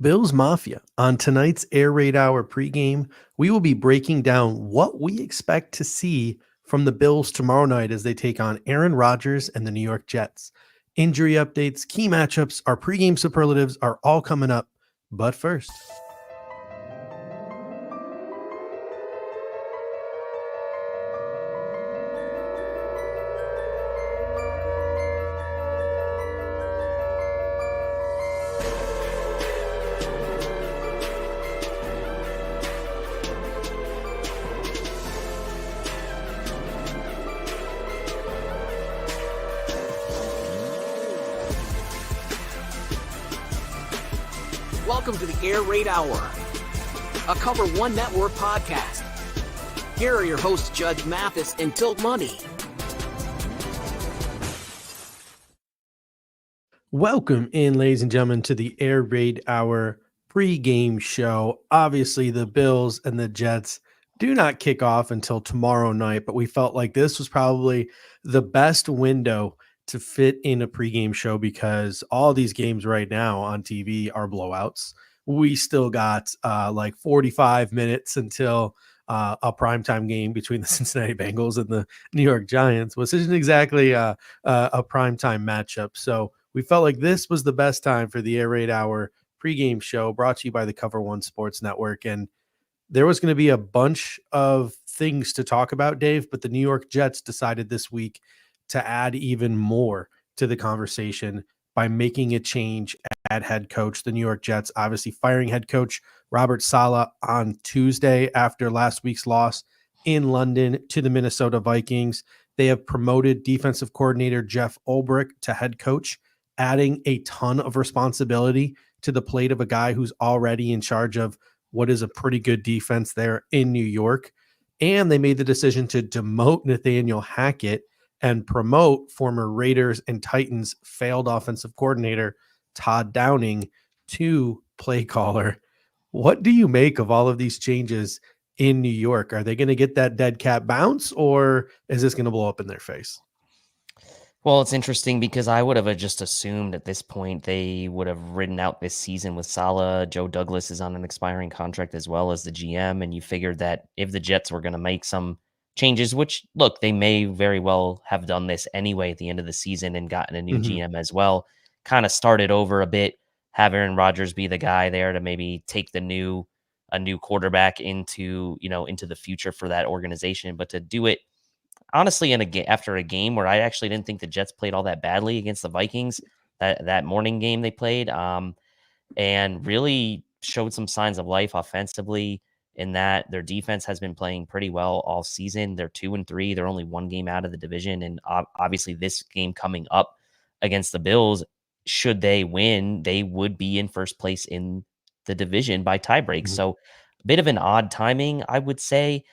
Bills Mafia. On tonight's Air Raid Hour pregame, we will be breaking down what we expect to see from the Bills tomorrow night as they take on Aaron Rodgers and the New York Jets. Injury updates, key matchups, our pregame superlatives are all coming up. But first, welcome to the Air Raid Hour, a Cover One Network podcast. Here are your hosts, Judge Mathis and Tilt Money. welcome in, ladies and gentlemen, to the Air Raid Hour pregame show. Obviously, the Bills and the Jets do not kick off until tomorrow night, but we felt like this was probably the best window to fit in a pregame show because all these games right now on TV are blowouts. We still got like 45 minutes until a primetime game between the Cincinnati Bengals and the New York Giants, which isn't exactly a primetime matchup. So we felt like this was the best time for the Air Raid Hour pregame show brought to you by the Cover One Sports Network. And there was going to be a bunch of things to talk about, Dave, but the New York Jets decided this week to add even more to the conversation by making a change at head coach. The New York Jets obviously firing head coach Robert Saleh on Tuesday after last week's loss in London to the Minnesota Vikings. They have promoted defensive coordinator Jeff Ulbrich to head coach, adding a ton of responsibility to the plate of a guy who's already in charge of what is a pretty good defense there in New York. And they made the decision to demote Nathaniel Hackett and promote former Raiders and Titans failed offensive coordinator Todd Downing to play caller. What do you make of all of these changes in New York? Are they going to get that dead cat bounce, or is this going to blow up in their face? Well, it's interesting because I would have just assumed at this point they would have ridden out this season with Saleh. Joe Douglas is on an expiring contract as well as the GM, and you figured that if the Jets were going to make some changes, which, look, they may very well have done this anyway at the end of the season and gotten a new GM as well, kind of started over a bit, have Aaron Rodgers be the guy there to maybe take a new quarterback into the future for that organization, but to do it honestly after a game where I actually didn't think the Jets played all that badly against the Vikings, that morning game they played, and really showed some signs of life offensively in that their defense has been playing pretty well all season. They're 2-3. They're only one game out of the division. And obviously this game coming up against the Bills, should they win, they would be in first place in the division by tiebreak. So a bit of an odd timing, I would say.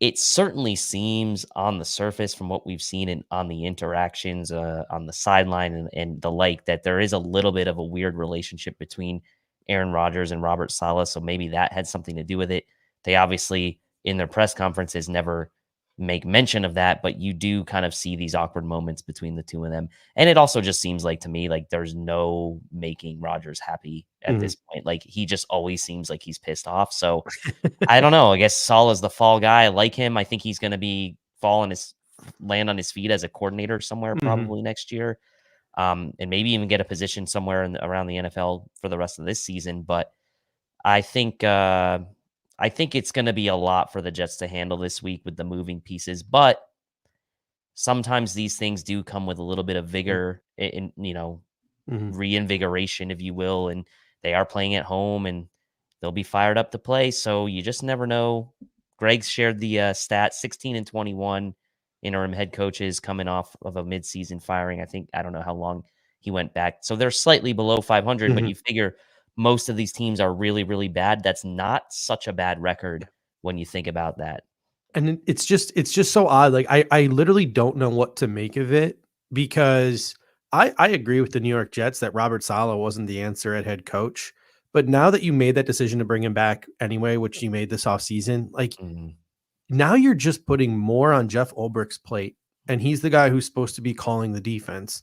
It certainly seems on the surface from what we've seen on the interactions on the sideline and the like, that there is a little bit of a weird relationship between Aaron Rodgers and Robert Saleh. So maybe that had something to do with it. They obviously in their press conferences never make mention of that, but you do kind of see these awkward moments between the two of them. And it also just seems like to me, like there's no making Rodgers happy at this point. Like he just always seems like he's pissed off. So I don't know. I guess Saul is the fall guy. I like him. I think he's going to land on his feet as a coordinator somewhere probably next year, and maybe even get a position somewhere around the NFL for the rest of this season. But I think it's going to be a lot for the Jets to handle this week with the moving pieces. But sometimes these things do come with a little bit of vigor and reinvigoration, if you will. And they are playing at home and they'll be fired up to play. So you just never know. Greg shared the stat 16-21 interim head coaches coming off of a midseason firing. I don't know how long he went back. So they're slightly below 500, but you figure most of these teams are really, really bad. That's not such a bad record when you think about that. And it's just so odd. Like I literally don't know what to make of it because I agree with the New York Jets that Robert Saleh wasn't the answer at head coach. But now that you made that decision to bring him back anyway, which you made this offseason, like now you're just putting more on Jeff Ulbrich's plate. And he's the guy who's supposed to be calling the defense.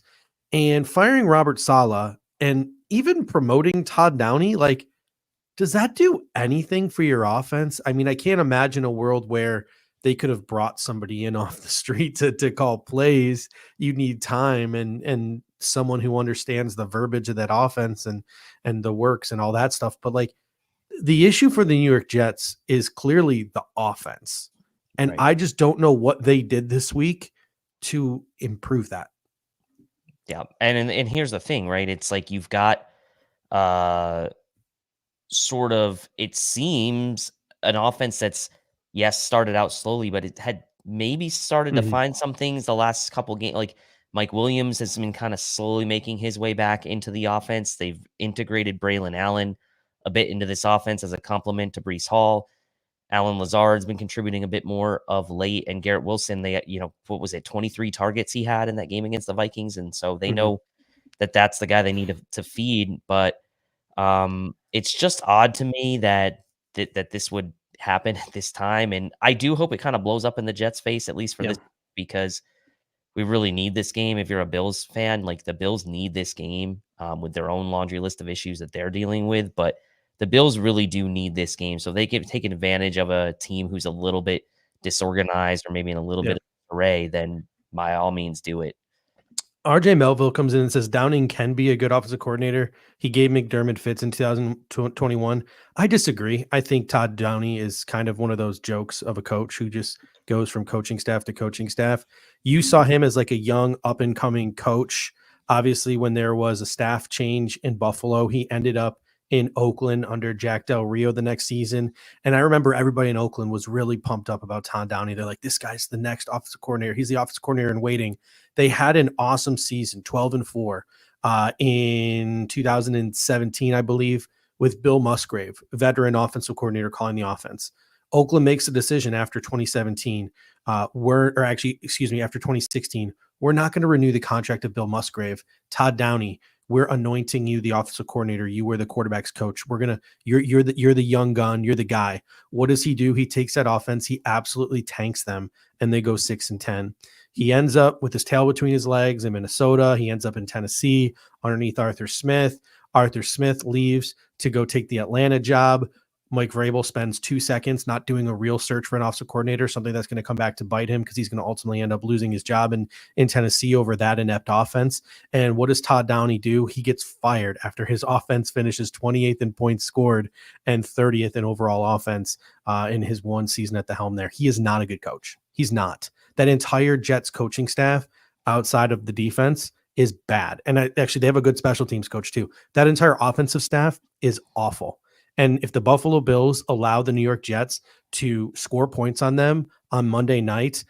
And firing Robert Saleh, And even promoting Todd Downey, like, does that do anything for your offense? I mean, I can't imagine a world where they could have brought somebody in off the street to call plays. You need time and someone who understands the verbiage of that offense and the works and all that stuff. But like the issue for the New York Jets is clearly the offense. And Right. I just don't know what they did this week to improve that. Yeah. And here's the thing, right? It's like you've got uh sort of, it seems, an offense that's, yes, started out slowly, but it had maybe started to Mhm. find some things the last couple games. Like Mike Williams has been kind of slowly making his way back into the offense. They've integrated Braylon Allen a bit into this offense as a complement to Brees Hall. Alan Lazard's been contributing a bit more of late, and Garrett Wilson, they, what was it, 23 targets he had in that game against the Vikings, and so they Mhm. know that that's the guy they need to feed. But it's just odd to me that this would happen at this time, and I do hope it kind of blows up in the Jets' face, at least for Yeah. this, because we really need this game. If you're a Bills fan, like, the Bills need this game, with their own laundry list of issues that they're dealing with, but the Bills really do need this game, so they can take advantage of a team who's a little bit disorganized or maybe in a little Yeah. bit of array, then by all means do it. RJ Melville comes in and says Downing can be a good offensive coordinator. He gave McDermott fits in 2021. I disagree. I think Todd Downey is kind of one of those jokes of a coach who just goes from coaching staff to coaching staff. You saw him as like a young up and coming coach. Obviously, when there was a staff change in Buffalo, he ended up in Oakland under Jack Del Rio the next season. And I remember everybody in Oakland was really pumped up about Todd Downey. They're like, this guy's the next offensive coordinator. He's the offensive coordinator in waiting. They had an awesome season, 12-4, in 2017, I believe, with Bill Musgrave, veteran offensive coordinator, calling the offense. Oakland makes a decision after 2017. After 2016, we're not going to renew the contract of Bill Musgrave. Todd Downey, we're anointing you the offensive coordinator. You were the quarterback's coach. You're the young gun. You're the guy. What does he do? He takes that offense. He absolutely tanks them, and they go 6-10. He ends up with his tail between his legs in Minnesota. He ends up in Tennessee underneath Arthur Smith. Arthur Smith leaves to go take the Atlanta job. Mike Vrabel spends 2 seconds not doing a real search for an offensive coordinator, something that's going to come back to bite him because he's going to ultimately end up losing his job in Tennessee over that inept offense. And what does Todd Downey do? He gets fired after his offense finishes 28th in points scored and 30th in overall offense in his one season at the helm there. He is not a good coach. He's not. That entire Jets coaching staff outside of the defense is bad. And actually, they have a good special teams coach too. That entire offensive staff is awful. And if the Buffalo Bills allow the New York Jets to score points on them on Monday night,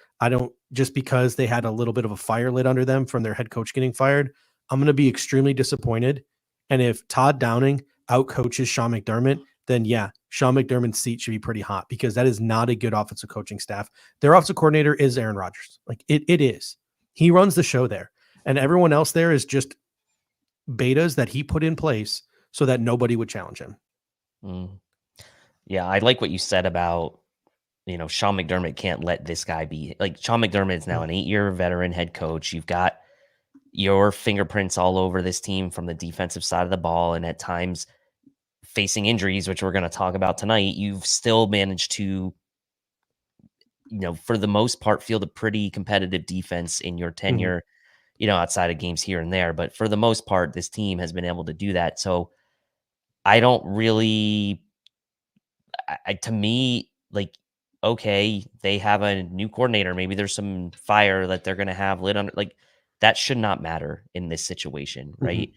just because they had a little bit of a fire lit under them from their head coach getting fired, I'm going to be extremely disappointed. And if Todd Downing outcoaches Sean McDermott, then yeah, Sean McDermott's seat should be pretty hot because that is not a good offensive coaching staff. Their offensive coordinator is Aaron Rodgers. Like it is. He runs the show there. And everyone else there is just betas that he put in place so that nobody would challenge him. Mm. Yeah, I like what you said about, Sean McDermott can't let this guy be. Like, Sean McDermott is now an 8-year veteran head coach. You've got your fingerprints all over this team from the defensive side of the ball, and at times facing injuries, which we're going to talk about tonight, you've still managed to, for the most part, field a pretty competitive defense in your tenure, outside of games here and there. But for the most part, this team has been able to do that. So I don't really, to me, like, okay, they have a new coordinator. Maybe there's some fire that they're going to have lit under. Like, that should not matter in this situation, right?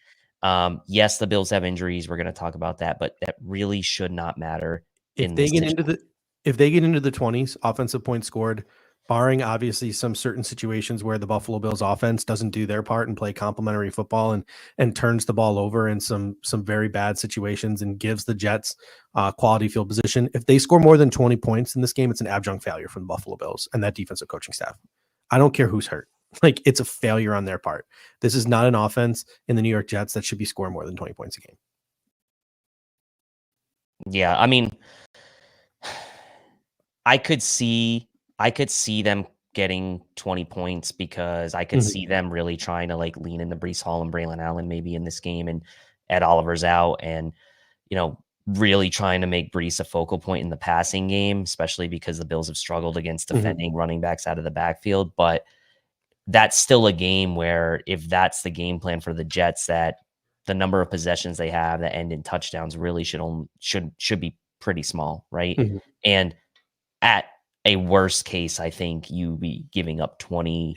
Yes, the Bills have injuries. We're going to talk about that, but that really should not matter If in they this get situation. into the 20s, offensive points scored, barring obviously some certain situations where the Buffalo Bills offense doesn't do their part and play complementary football and turns the ball over in some very bad situations and gives the Jets quality field position. If they score more than 20 points in this game, it's an adjunct failure from the Buffalo Bills and that defensive coaching staff. I don't care who's hurt. Like, it's a failure on their part. This is not an offense in the New York Jets that should be scoring more than 20 points a game. Yeah, I mean, I could see them getting 20 points because I could see them really trying to like lean into Breece Hall and Braylon Allen maybe in this game, and Ed Oliver's out, and really trying to make Breece a focal point in the passing game, especially because the Bills have struggled against defending running backs out of the backfield. But that's still a game where if that's the game plan for the Jets, that the number of possessions they have that end in touchdowns really should be pretty small, right? And at a worst case, I think you be giving up 20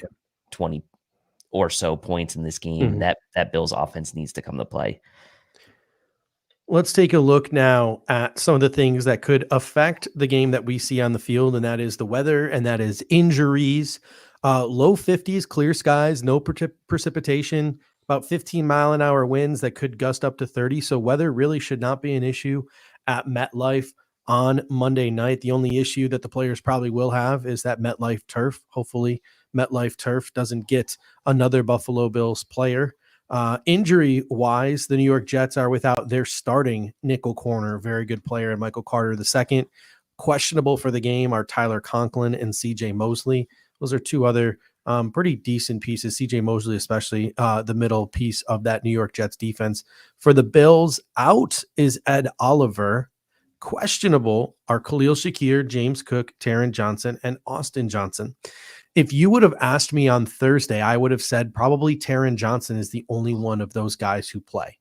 or so points in this game. That Bills offense needs to come to play. Let's take a look now at some of the things that could affect the game that we see on the field, and that is the weather, and that is injuries. Low 50s, clear skies, no precipitation, about 15-mile-an-hour winds that could gust up to 30. So weather really should not be an issue at MetLife on Monday night. The only issue that the players probably will have is that MetLife turf. Hopefully MetLife turf doesn't get another Buffalo Bills player. Injury wise, the New York Jets are without their starting nickel corner, very good player, and Michael Carter II. Questionable for the game are Tyler Conklin and CJ Mosley. Those are two other pretty decent pieces. CJ Mosley, especially the middle piece of that New York Jets defense. For the Bills, out is Ed Oliver. Questionable are Khalil Shakir, James Cook, Taron Johnson, and Austin Johnson. If you would have asked me on Thursday, I would have said probably Taron Johnson is the only one of those guys who play.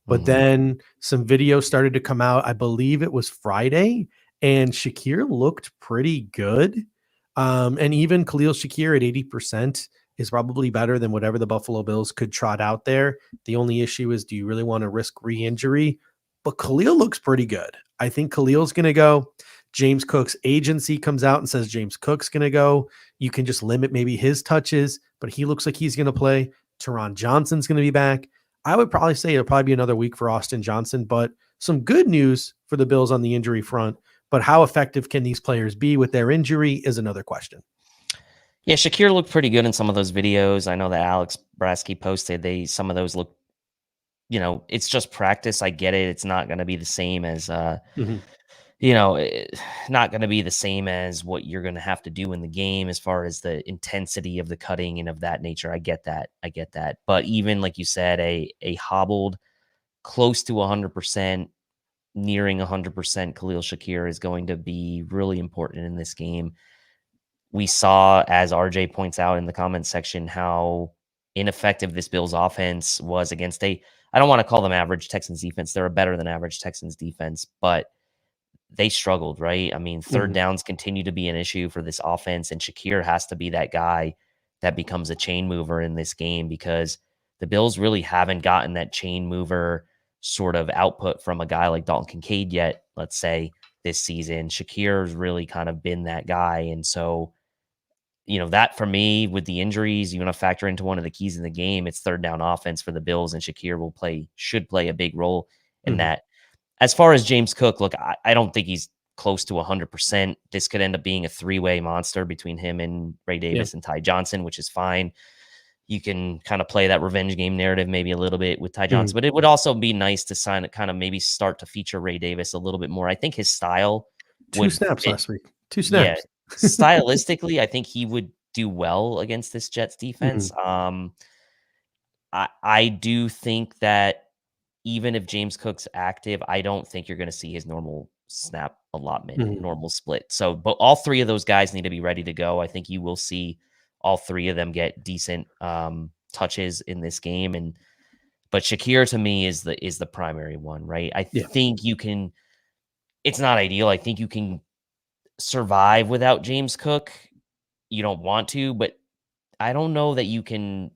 But then some videos started to come out. I believe it was Friday, and Shakir looked pretty good. And even Khalil Shakir at 80% is probably better than whatever the Buffalo Bills could trot out there. The only issue is, do you really want to risk re-injury? But Khalil looks pretty good. I think Khalil's going to go. James Cook's agency comes out and says James Cook's going to go. You can just limit maybe his touches, but he looks like he's going to play. Taron Johnson's going to be back. I would probably say it'll probably be another week for Austin Johnson, but some good news for the Bills on the injury front. But how effective can these players be with their injury is another question. Yeah, Shakir looked pretty good in some of those videos. I know that Alex Brasky posted some of those look, it's just practice. I get it. It's not going to be the same as, not going to be the same as what you're going to have to do in the game as far as the intensity of the cutting and of that nature. I get that. But even like you said, a hobbled close to 100%, nearing 100% Khalil Shakir is going to be really important in this game. We saw, as RJ points out in the comments section, how ineffective this Bills offense was against I don't want to call them average Texans defense. They're a better than average Texans defense, but they struggled, right? I mean, third downs continue to be an issue for this offense, and Shakir has to be that guy that becomes a chain mover in this game, because the Bills really haven't gotten that chain mover sort of output from a guy like Dalton Kincaid yet, let's say, this season. Shakir's really kind of been that guy. And so, that for me, with the injuries, you want to factor into one of the keys in the game. It's third down offense for the Bills, and Shakir should play a big role in that. As far as James Cook, look, I don't think he's close to 100%. This could end up being a three-way monster between him and Ray Davis and Ty Johnson, which is fine. You can kind of play that revenge game narrative maybe a little bit with Ty Johnson, but it would also be nice to kind of maybe start to feature Ray Davis a little bit more. I think his style Two snaps last week. Yeah, stylistically, I think he would do well against this Jets defense. I do think that even if James Cook's active, I don't think you're going to see his normal snap allotment, normal split. So, but all three of those guys need to be ready to go. I think you will see all three of them get decent touches in this game. But Shakir to me is the primary one, right? I think you can, it's not ideal. I think you can survive without James Cook. You don't want to, but I don't know that you're going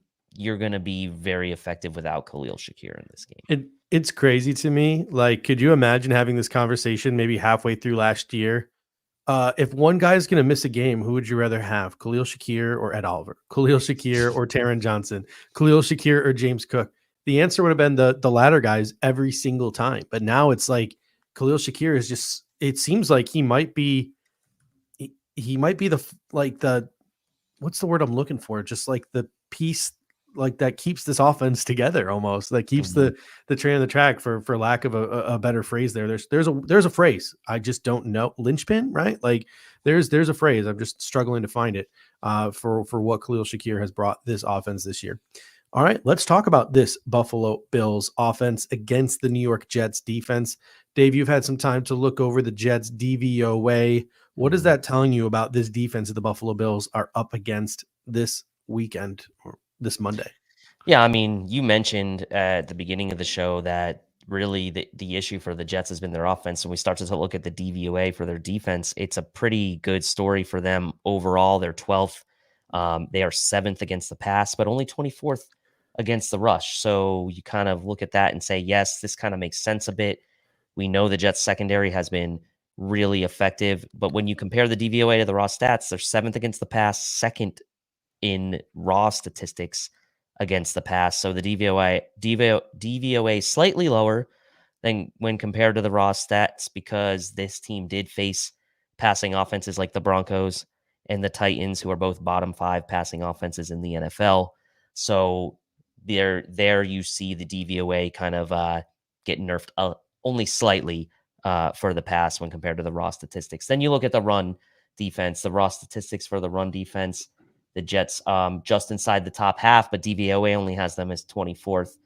to be very effective without Khalil Shakir in this game. It's crazy to me. Like, could you imagine having this conversation maybe halfway through last year? If one guy is going to miss a game, who would you rather have, Khalil Shakir or Ed Oliver? Khalil Shakir or Taron Johnson? Khalil Shakir or James Cook? The answer would have been the latter guys every single time. But now it's like Khalil Shakir is just, it seems like he might be the what's the word I'm looking for? Just like the piece like that keeps this offense together almost. That keeps the train on the track, for lack of a better phrase there. There's a phrase. I just don't know. Linchpin, right? Like there's a phrase. I'm just struggling to find it for what Khalil Shakir has brought this offense this year. All right, let's talk about this Buffalo Bills offense against the New York Jets defense. Dave, you've had some time to look over the Jets DVOA. What is that telling you about this defense that the Buffalo Bills are up against this weekend or this Monday? Yeah, I mean, you mentioned at the beginning of the show that really the issue for the Jets has been their offense. When we start to look at the DVOA for their defense, it's a pretty good story for them overall. They're 12th. They are 7th against the pass, but only 24th against the rush. So you kind of look at that and say, yes, this kind of makes sense a bit. We know the Jets secondary has been really effective, but when you compare the DVOA to the raw stats, they're 7th against the pass, 2nd in raw statistics against the pass. So the DVOA slightly lower than when compared to the raw stats, because this team did face passing offenses like the Broncos and the Titans, who are both bottom 5 passing offenses in the NFL. So there you see the DVOA kind of get nerfed only slightly for the pass when compared to the raw statistics. Then you look at the run defense, the raw statistics for the run defense. The Jets just inside the top half, but DVOA only has them as 24th.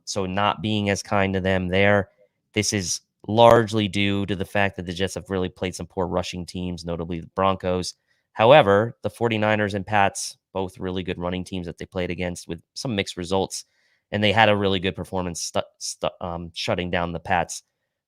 So not being as kind to them there. This is largely due to the fact that the Jets have really played some poor rushing teams, notably the Broncos. However, the 49ers and Pats, both really good running teams that they played against with some mixed results. And they had a really good performance shutting down the Pats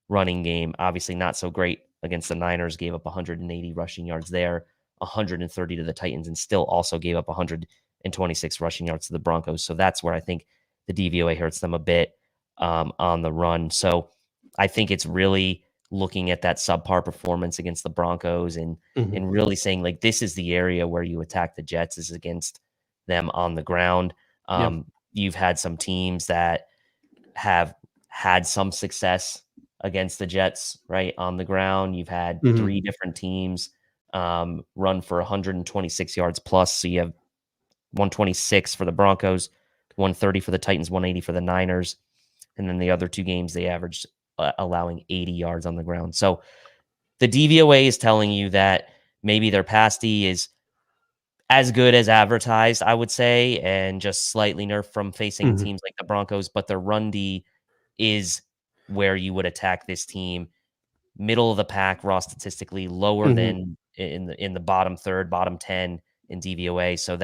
running game. Obviously not so great against the Niners, gave up 180 rushing yards there, 130 to the Titans, and still also gave up 126 rushing yards to the Broncos. So that's where I think the DVOA hurts them a bit on the run. So I think it's really looking at that subpar performance against the Broncos and really saying, like, this is the area where you attack the Jets, is against them on the ground. You've had some teams that have had some success against the Jets, right, on the ground. You've had 3 different teams run for 126 yards plus. So you have 126 for the Broncos, 130 for the Titans, 180 for the Niners. And then the other 2 games, they averaged allowing 80 yards on the ground. So the DVOA is telling you that maybe their pass D is as good as advertised, I would say, and just slightly nerfed from facing teams like the Broncos, but their run D is where you would attack this team. Middle of the pack, raw statistically, lower than in the bottom third, bottom 10 in DVOA. So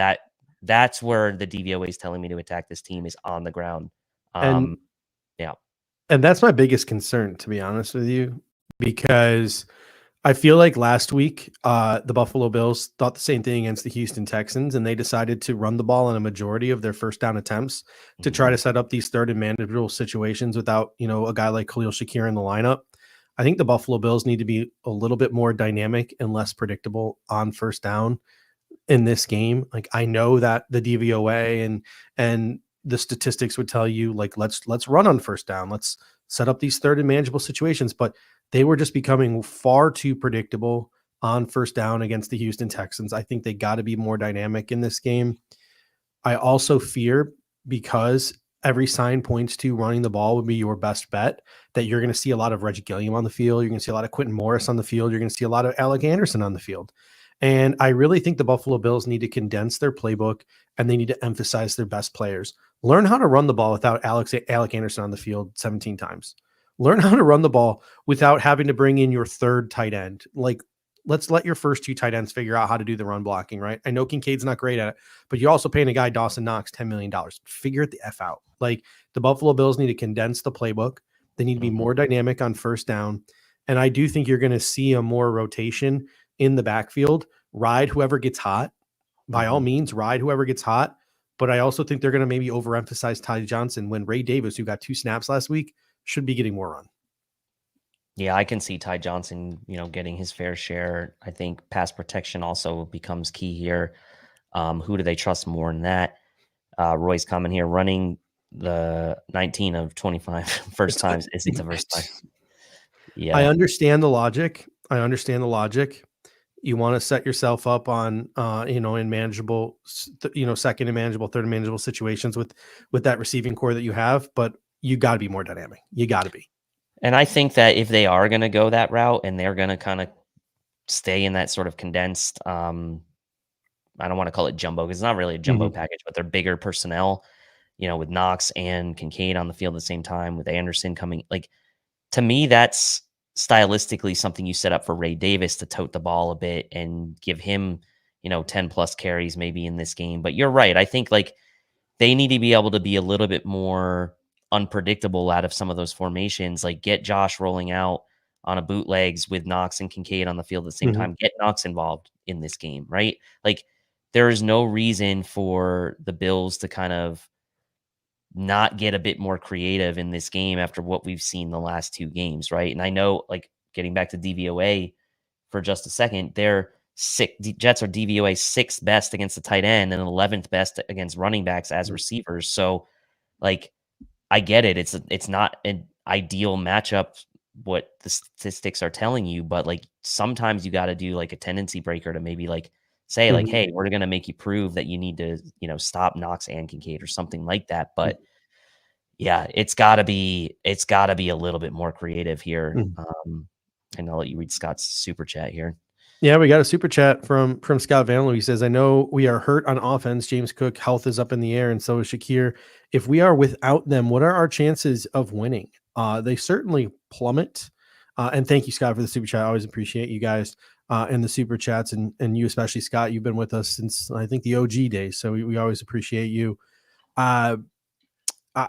that's where the DVOA is telling me to attack this team, is on the ground. And that's my biggest concern, to be honest with you, because I feel like last week the Buffalo Bills thought the same thing against the Houston Texans, and they decided to run the ball in a majority of their first down attempts to try to set up these third and manageable situations without, a guy like Khalil Shakir in the lineup. I think the Buffalo Bills need to be a little bit more dynamic and less predictable on first down in this game. Like, I know that the DVOA and the statistics would tell you, like, let's run on first down. Let's set up these third and manageable situations, but they were just becoming far too predictable on first down against the Houston Texans. I think they got to be more dynamic in this game. I also fear, because every sign points to running the ball would be your best bet, that you're going to see a lot of Reggie Gilliam on the field. You're going to see a lot of Quentin Morris on the field. You're going to see a lot of Alec Anderson on the field. And I really think the Buffalo Bills need to condense their playbook, and they need to emphasize their best players. Learn how to run the ball without Alec Anderson on the field 17 times. Learn how to run the ball without having to bring in your third tight end. Like, let's let your first 2 tight ends figure out how to do the run blocking, right? I know Kincaid's not great at it, but you're also paying a guy, Dawson Knox, $10 million. Figure it the F out. Like, the Buffalo Bills need to condense the playbook. They need to be more dynamic on first down. And I do think you're going to see a more rotation in the backfield. Ride whoever gets hot. By all means, ride whoever gets hot. But I also think they're going to maybe overemphasize Ty Johnson, when Ray Davis, who got 2 snaps last week, should be getting more run. Yeah, I can see Ty Johnson, getting his fair share. I think pass protection also becomes key here. Who do they trust more in that? Roy's comment here, running the 19 of 25 first times. Is it the first time? Yeah. I understand the logic. You want to set yourself up on, in manageable, second and manageable, third and manageable situations with that receiving core that you have. But you got to be more dynamic. You got to be. And I think that if they are going to go that route and they're going to kind of stay in that sort of condensed, I don't want to call it jumbo because it's not really a jumbo Mhm. package, but they're bigger personnel, with Knox and Kincaid on the field at the same time, with Anderson coming. Like, to me, that's stylistically something you set up for Ray Davis to tote the ball a bit and give him, 10 plus carries maybe in this game. But you're right. I think like they need to be able to be a little bit more unpredictable out of some of those formations, like get Josh rolling out on a bootlegs with Knox and Kincaid on the field at the same Mhm. time, get Knox involved in this game, right? Like there is no reason for the Bills to kind of not get a bit more creative in this game after what we've seen the last two games, right? And I know, like, getting back to DVOA for just a second, Jets are DVOA sixth best against the tight end and 11th best against running backs as Mhm. receivers. So, like, I get it. It's not an ideal matchup what the statistics are telling you, but like sometimes you got to do like a tendency breaker to maybe like say like, Mhm. hey, we're gonna make you prove that you need to, stop Knox and Kincaid or something like that. But yeah, it's gotta be a little bit more creative here. Mhm. And I'll let you read Scott's super chat here. Yeah, we got a super chat from Scott Van Loo. He says, "I know we are hurt on offense. James Cook health is up in the air, and so is Shakir. If we are without them, what are our chances of winning? They certainly plummet." And thank you, Scott, for the super chat. I always appreciate you guys and the super chats, and you especially, Scott. You've been with us since I think the OG days, so we always appreciate you. Uh, uh,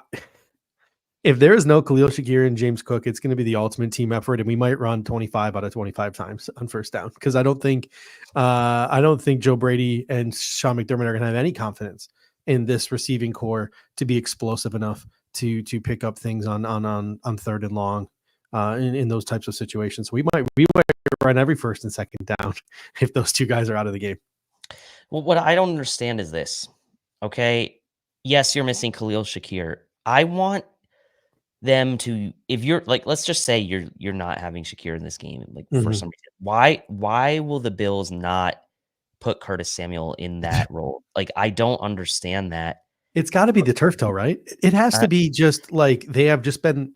if there is no Khalil Shakir and James Cook, it's going to be the ultimate team effort, and we might run 25 out of 25 times on first down because I don't think Joe Brady and Sean McDermott are going to have any confidence in this receiving core to be explosive enough to pick up things on third and long in those types of situations. We might run every first and second down if those two guys are out of the game. Well, what I don't understand is this. Okay. Yes, you're missing Khalil Shakir. I want them to, if you're like, let's just say you're not having Shakir in this game, like for Mhm. some reason. Why will the Bills not put Curtis Samuel in that role? Like, I don't understand that. It's got to be the turf toe, right? It has Uh, to be just like they have just been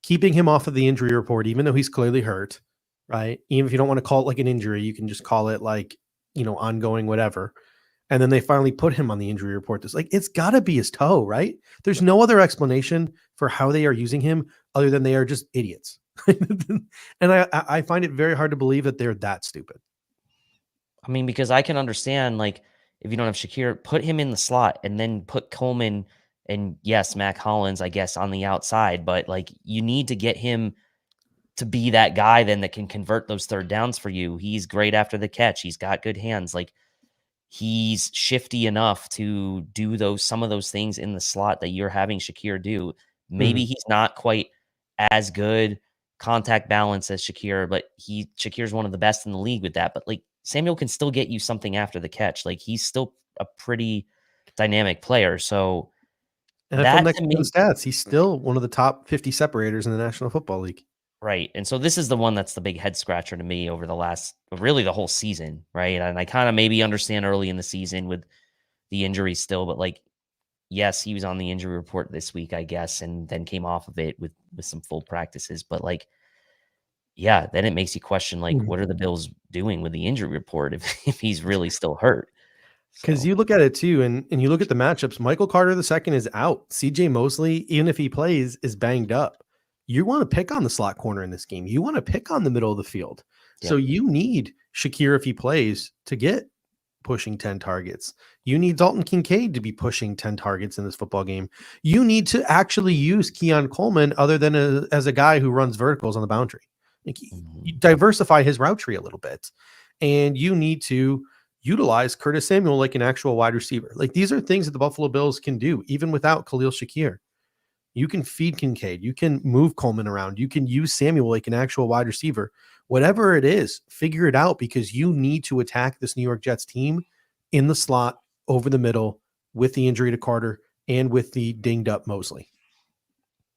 keeping him off of the injury report, even though he's clearly hurt, right? Even if you don't want to call it like an injury, you can just call it like, ongoing, whatever. And then they finally put him on the injury report. It's like, it's got to be his toe, right? There's no other explanation for how they are using him other than they are just idiots. And I find it very hard to believe that they're that stupid. I mean, because I can understand, like, if you don't have Shakir, put him in the slot and then put Coleman and yes, Mac Hollins, I guess, on the outside. But like, you need to get him to be that guy then that can convert those third downs for you. He's great after the catch. He's got good hands. Like, he's shifty enough to do some of those things in the slot that you're having Shakir do. Maybe Mhm. he's not quite as good contact balance as Shakir, but Shakir's one of the best in the league with that. But like Samuel can still get you something after the catch. Like he's still a pretty dynamic player. So NFL that next to gen me, stats. He's still one of the top 50 separators in the National Football League. right. And so this is the one that's the big head scratcher to me over really the whole season, right? And I kind of maybe understand early in the season with the injury still, but like, yes, he was on the injury report this week, I guess, and then came off of it with some full practices. But like, yeah, then it makes you question like, Mhm. what are the Bills doing with the injury report if he's really still hurt? Because So you look at it too, and you look at the matchups. Michael Carter II is out. CJ Mosley, even if he plays, is banged up. You want to pick on the slot corner in this game. You want to pick on the middle of the field. So yep. you need Shakir if he plays to get pushing 10 targets. You need Dalton Kincaid to be pushing 10 targets in this football game. You need to actually use Keon Coleman other than as a guy who runs verticals on the boundary. Like, you Mhm. diversify his route tree a little bit. And you need to utilize Curtis Samuel like an actual wide receiver. Like, these are things that the Buffalo Bills can do even without Khalil Shakir. You can feed Kincaid. You can move Coleman around. You can use Samuel like an actual wide receiver. Whatever it is, figure it out because you need to attack this New York Jets team in the slot over the middle with the injury to Carter and with the dinged up Mosley.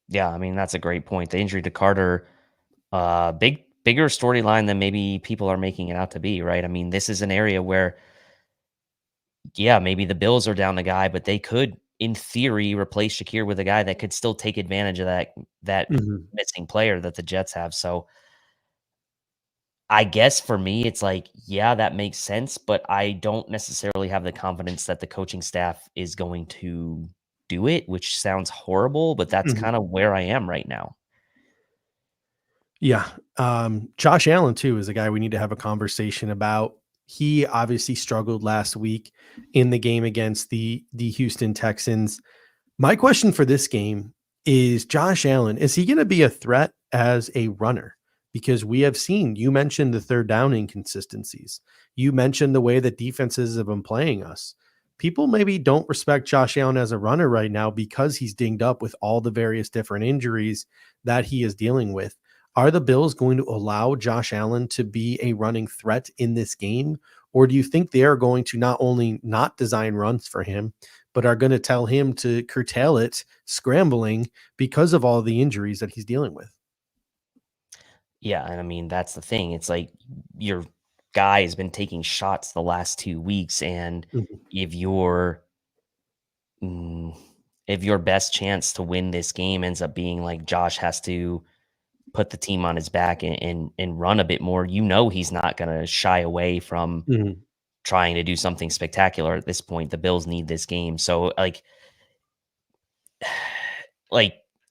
Yeah, I mean, that's a great point. The injury to Carter, big bigger storyline than maybe people are making it out to be, right? I mean, this is an area where, yeah, maybe the Bills are down the guy, but they could, in theory, replace Shakir with a guy that could still take advantage of that Mhm. missing player that the Jets have. So I guess for me, it's like, yeah, that makes sense, but I don't necessarily have the confidence that the coaching staff is going to do it, which sounds horrible, but that's Mhm. kind of where I am right now. Yeah. Josh Allen too is a guy we need to have a conversation about. He obviously struggled last week in the game against the Houston Texans. My question for this game is Josh Allen, is he going to be a threat as a runner? Because we have seen, you mentioned the third down inconsistencies. You mentioned the way that defenses have been playing us. People maybe don't respect Josh Allen as a runner right now because he's dinged up with all the various different injuries that he is dealing with. Are the Bills going to allow Josh Allen to be a running threat in this game? Or do you think they are going to not only not design runs for him, but are going to tell him to curtail it scrambling because of all the injuries that he's dealing with? Yeah, and I mean, that's the thing. It's like your guy has been taking shots the last 2 weeks, and Mhm. if your mm, if your best chance to win this game ends up being like Josh has to put the team on his back and run a bit more, he's not gonna shy away from Mhm. trying to do something spectacular at this point. The Bills need this game. So, like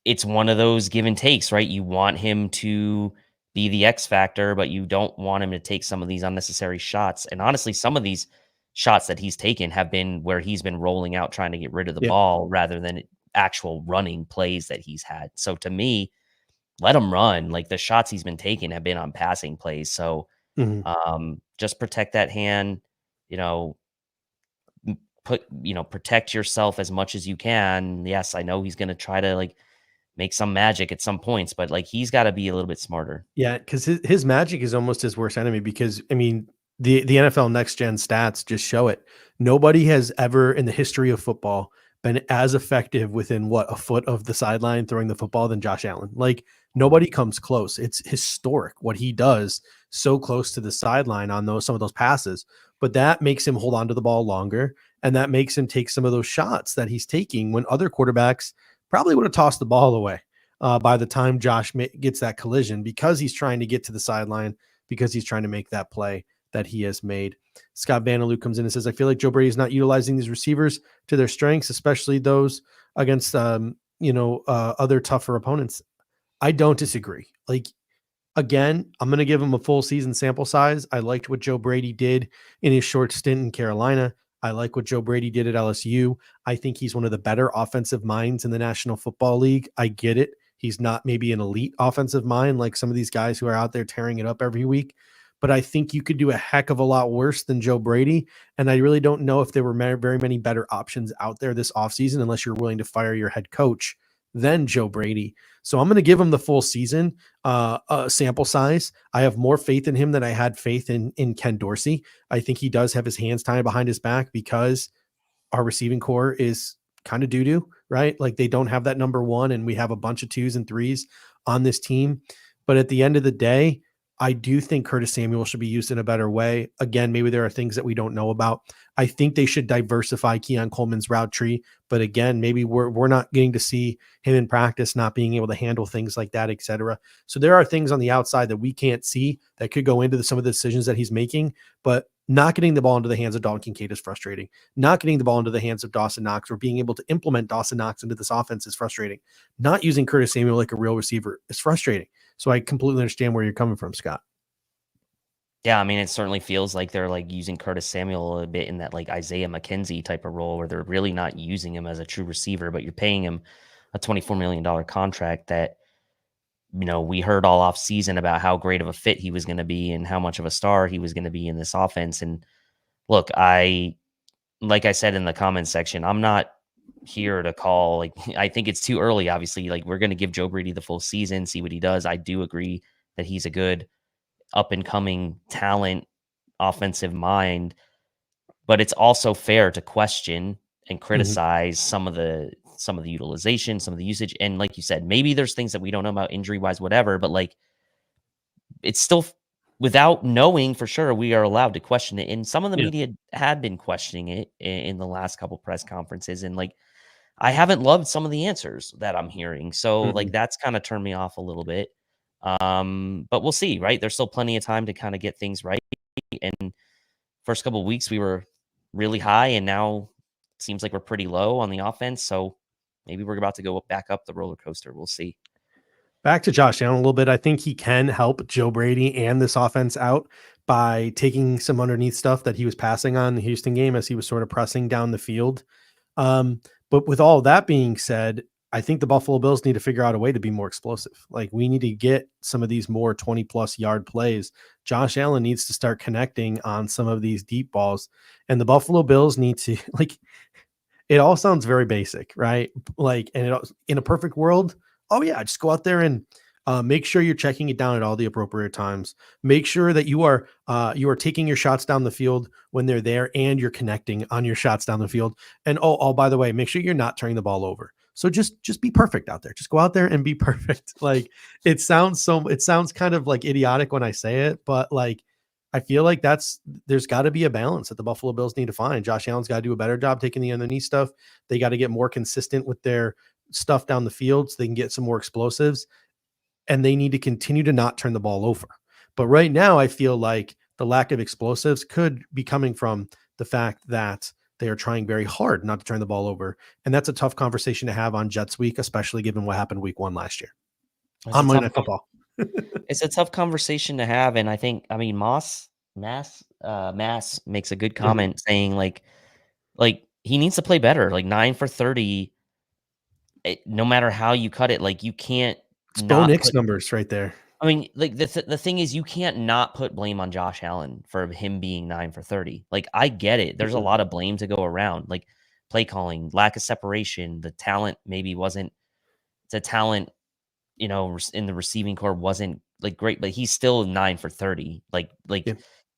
it's one of those give and takes, right? You want him to be the X factor, but you don't want him to take some of these unnecessary shots. And honestly, some of these shots that he's taken have been where he's been rolling out trying to get rid of the Yeah. ball rather than actual running plays that he's had. So to me, let him run. Like the shots he's been taking have been on passing plays. So Mhm. just protect that hand, you know, protect yourself as much as you can. Yes, I know he's going to try to like make some magic at some points, but like he's got to be a little bit smarter. Yeah, because his magic is almost his worst enemy because I mean the NFL next gen stats just show it. Nobody has ever in the history of football been as effective within what a foot of the sideline throwing the football than Josh Allen. Like nobody comes close. It's historic what he does so close to the sideline on those some of those passes. But that makes him hold on to the ball longer, and that makes him take some of those shots that he's taking when other quarterbacks probably would have tossed the ball away by the time Josh gets that collision because he's trying to get to the sideline, because he's trying to make that play that he has made. Scott Vanderloo comes in and says, I feel like Joe Brady is not utilizing these receivers to their strengths, especially those against, other tougher opponents. I don't disagree. Like, again, I'm going to give him a full season sample size. I liked what Joe Brady did in his short stint in Carolina. I like what Joe Brady did at LSU. I think he's one of the better offensive minds in the National Football League. I get it. He's not maybe an elite offensive mind like some of these guys who are out there tearing it up every week, but I think you could do a heck of a lot worse than Joe Brady. And I really don't know if there were very many better options out there this offseason unless you're willing to fire your head coach than Joe Brady. So I'm going to give him the full season sample size. I have more faith in him than I had faith in Ken Dorsey. I think he does have his hands tied behind his back because our receiving core is kind of doo-doo, right? Like they don't have that number one, and we have a bunch of twos and threes on this team. But at the end of the day, I do think Curtis Samuel should be used in a better way. Again, maybe there are things that we don't know about. I think they should diversify Keon Coleman's route tree. But again, maybe we're not getting to see him in practice, not being able to handle things like that, et cetera. So there are things on the outside that we can't see that could go into some of the decisions that he's making. But not getting the ball into the hands of Dalton Kincaid is frustrating. Not getting the ball into the hands of Dawson Knox or being able to implement Dawson Knox into this offense is frustrating. Not using Curtis Samuel like a real receiver is frustrating. So I completely understand where you're coming from, Scott. Yeah, I mean, it certainly feels like they're like using Curtis Samuel a bit in that like Isaiah McKenzie type of role where they're really not using him as a true receiver, but you're paying him a $24 million contract that, we heard all off season about how great of a fit he was going to be and how much of a star he was going to be in this offense. And look, like I said in the comments section, I'm not here to call like I think it's too early. Obviously, like we're going to give Joe Brady the full season, see what he does. I do agree that he's a good up and coming talent, offensive mind, but it's also fair to question and Mhm. criticize some of the utilization, some of the usage, and like you said, maybe there's things that we don't know about injury wise, whatever. But like it's still without knowing for sure, we are allowed to question it. And some of the Yeah. media had been questioning it in the last couple press conferences. And like, I haven't loved some of the answers that I'm hearing. So like, Mm-mm. that's kind of turned me off a little bit. But we'll see, right? There's still plenty of time to kind of get things right. And first couple of weeks we were really high, and now it seems like we're pretty low on the offense. So maybe we're about to go back up the roller coaster. We'll see. Back to Josh Allen a little bit. I think he can help Joe Brady and this offense out by taking some underneath stuff that he was passing on the Houston game as he was sort of pressing down the field. Um, but with all that being said, I think the Buffalo Bills need to figure out a way to be more explosive. Like we need to get some of these more 20 plus yard plays. Josh Allen needs to start connecting on some of these deep balls, and the Buffalo Bills need to like, it all sounds very basic, right? Like, and in a perfect world, oh yeah, just go out there and make sure you're checking it down at all the appropriate times. Make sure that you are taking your shots down the field when they're there, and you're connecting on your shots down the field. And by the way, make sure you're not turning the ball over. So just be perfect out there. Just go out there and be perfect. Like it sounds kind of like idiotic when I say it, but like I feel like there's got to be a balance that the Buffalo Bills need to find. Josh Allen's got to do a better job taking the underneath stuff. They got to get more consistent with their stuff down the field so they can get some more explosives, and they need to continue to not turn the ball over. But right now, I feel like the lack of explosives could be coming from the fact that they are trying very hard not to turn the ball over. And that's a tough conversation to have on Jets week, especially given what happened week 1 last year on Monday Night Football. It's a tough conversation to have, and I think, I mean, Mass makes a good comment saying like he needs to play better. Like 9 for 30, no matter how you cut it, like you can't It's Bo not Nix put. numbers right there. I mean, like the thing is, you can't not put blame on Josh Allen for him being 9 for 30. Like I get it. There's a lot of blame to go around, like play calling, lack of separation, the talent maybe wasn't the talent in the receiving core wasn't like great, but he's still 9 for 30. Yeah.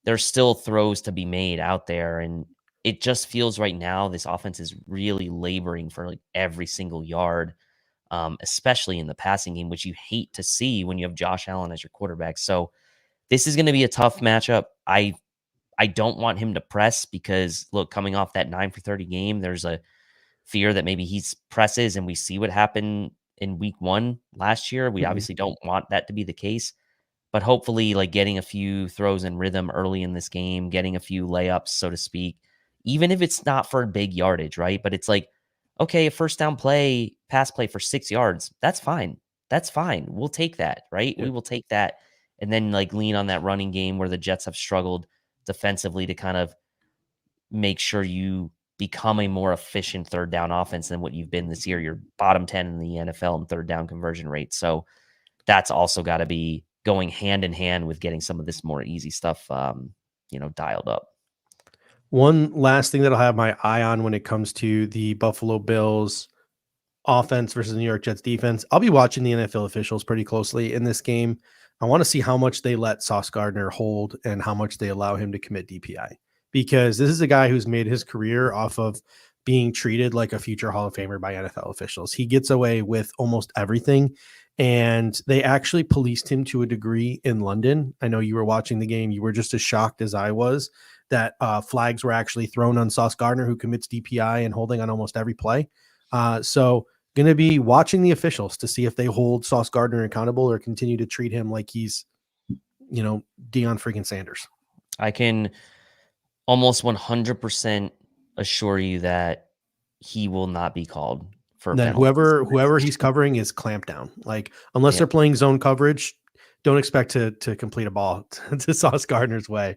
There's still throws to be made out there. And it just feels right now, this offense is really laboring for like every single yard, especially in the passing game, which you hate to see when you have Josh Allen as your quarterback. So this is going to be a tough matchup. I don't want him to press because look, coming off that 9 for 30 game, there's a fear that maybe he presses and we see what happened in week 1 last year. We obviously don't want that to be the case, but hopefully like getting a few throws in rhythm early in this game, getting a few layups, so to speak, even if it's not for big yardage, right? But it's like, okay, a first down play, pass play for 6 yards. That's fine. That's fine. We'll take that, right? Yeah. We will take that. And then like lean on that running game where the Jets have struggled defensively to kind of make sure you become a more efficient third down offense than what you've been this year. You're bottom 10 in the NFL in third down conversion rate. So that's also got to be going hand in hand with getting some of this more easy stuff, dialed up. One last thing that I'll have my eye on when it comes to the Buffalo Bills offense versus the New York Jets defense. I'll be watching the NFL officials pretty closely in this game. I want to see how much they let Sauce Gardner hold and how much they allow him to commit DPI, because this is a guy who's made his career off of being treated like a future Hall of Famer by NFL officials. He gets away with almost everything, and they actually policed him to a degree in London. I know you were watching the game. You were just as shocked as I was that flags were actually thrown on Sauce Gardner, who commits DPI and holding on almost every play. So going to be watching the officials to see if they hold Sauce Gardner accountable or continue to treat him like he's, Deion freaking Sanders. I can almost 100% assure you that he will not be called for Then penalties. whoever he's covering is clamped down. Like unless they're playing zone coverage, don't expect to complete a ball to Sauce Gardner's way.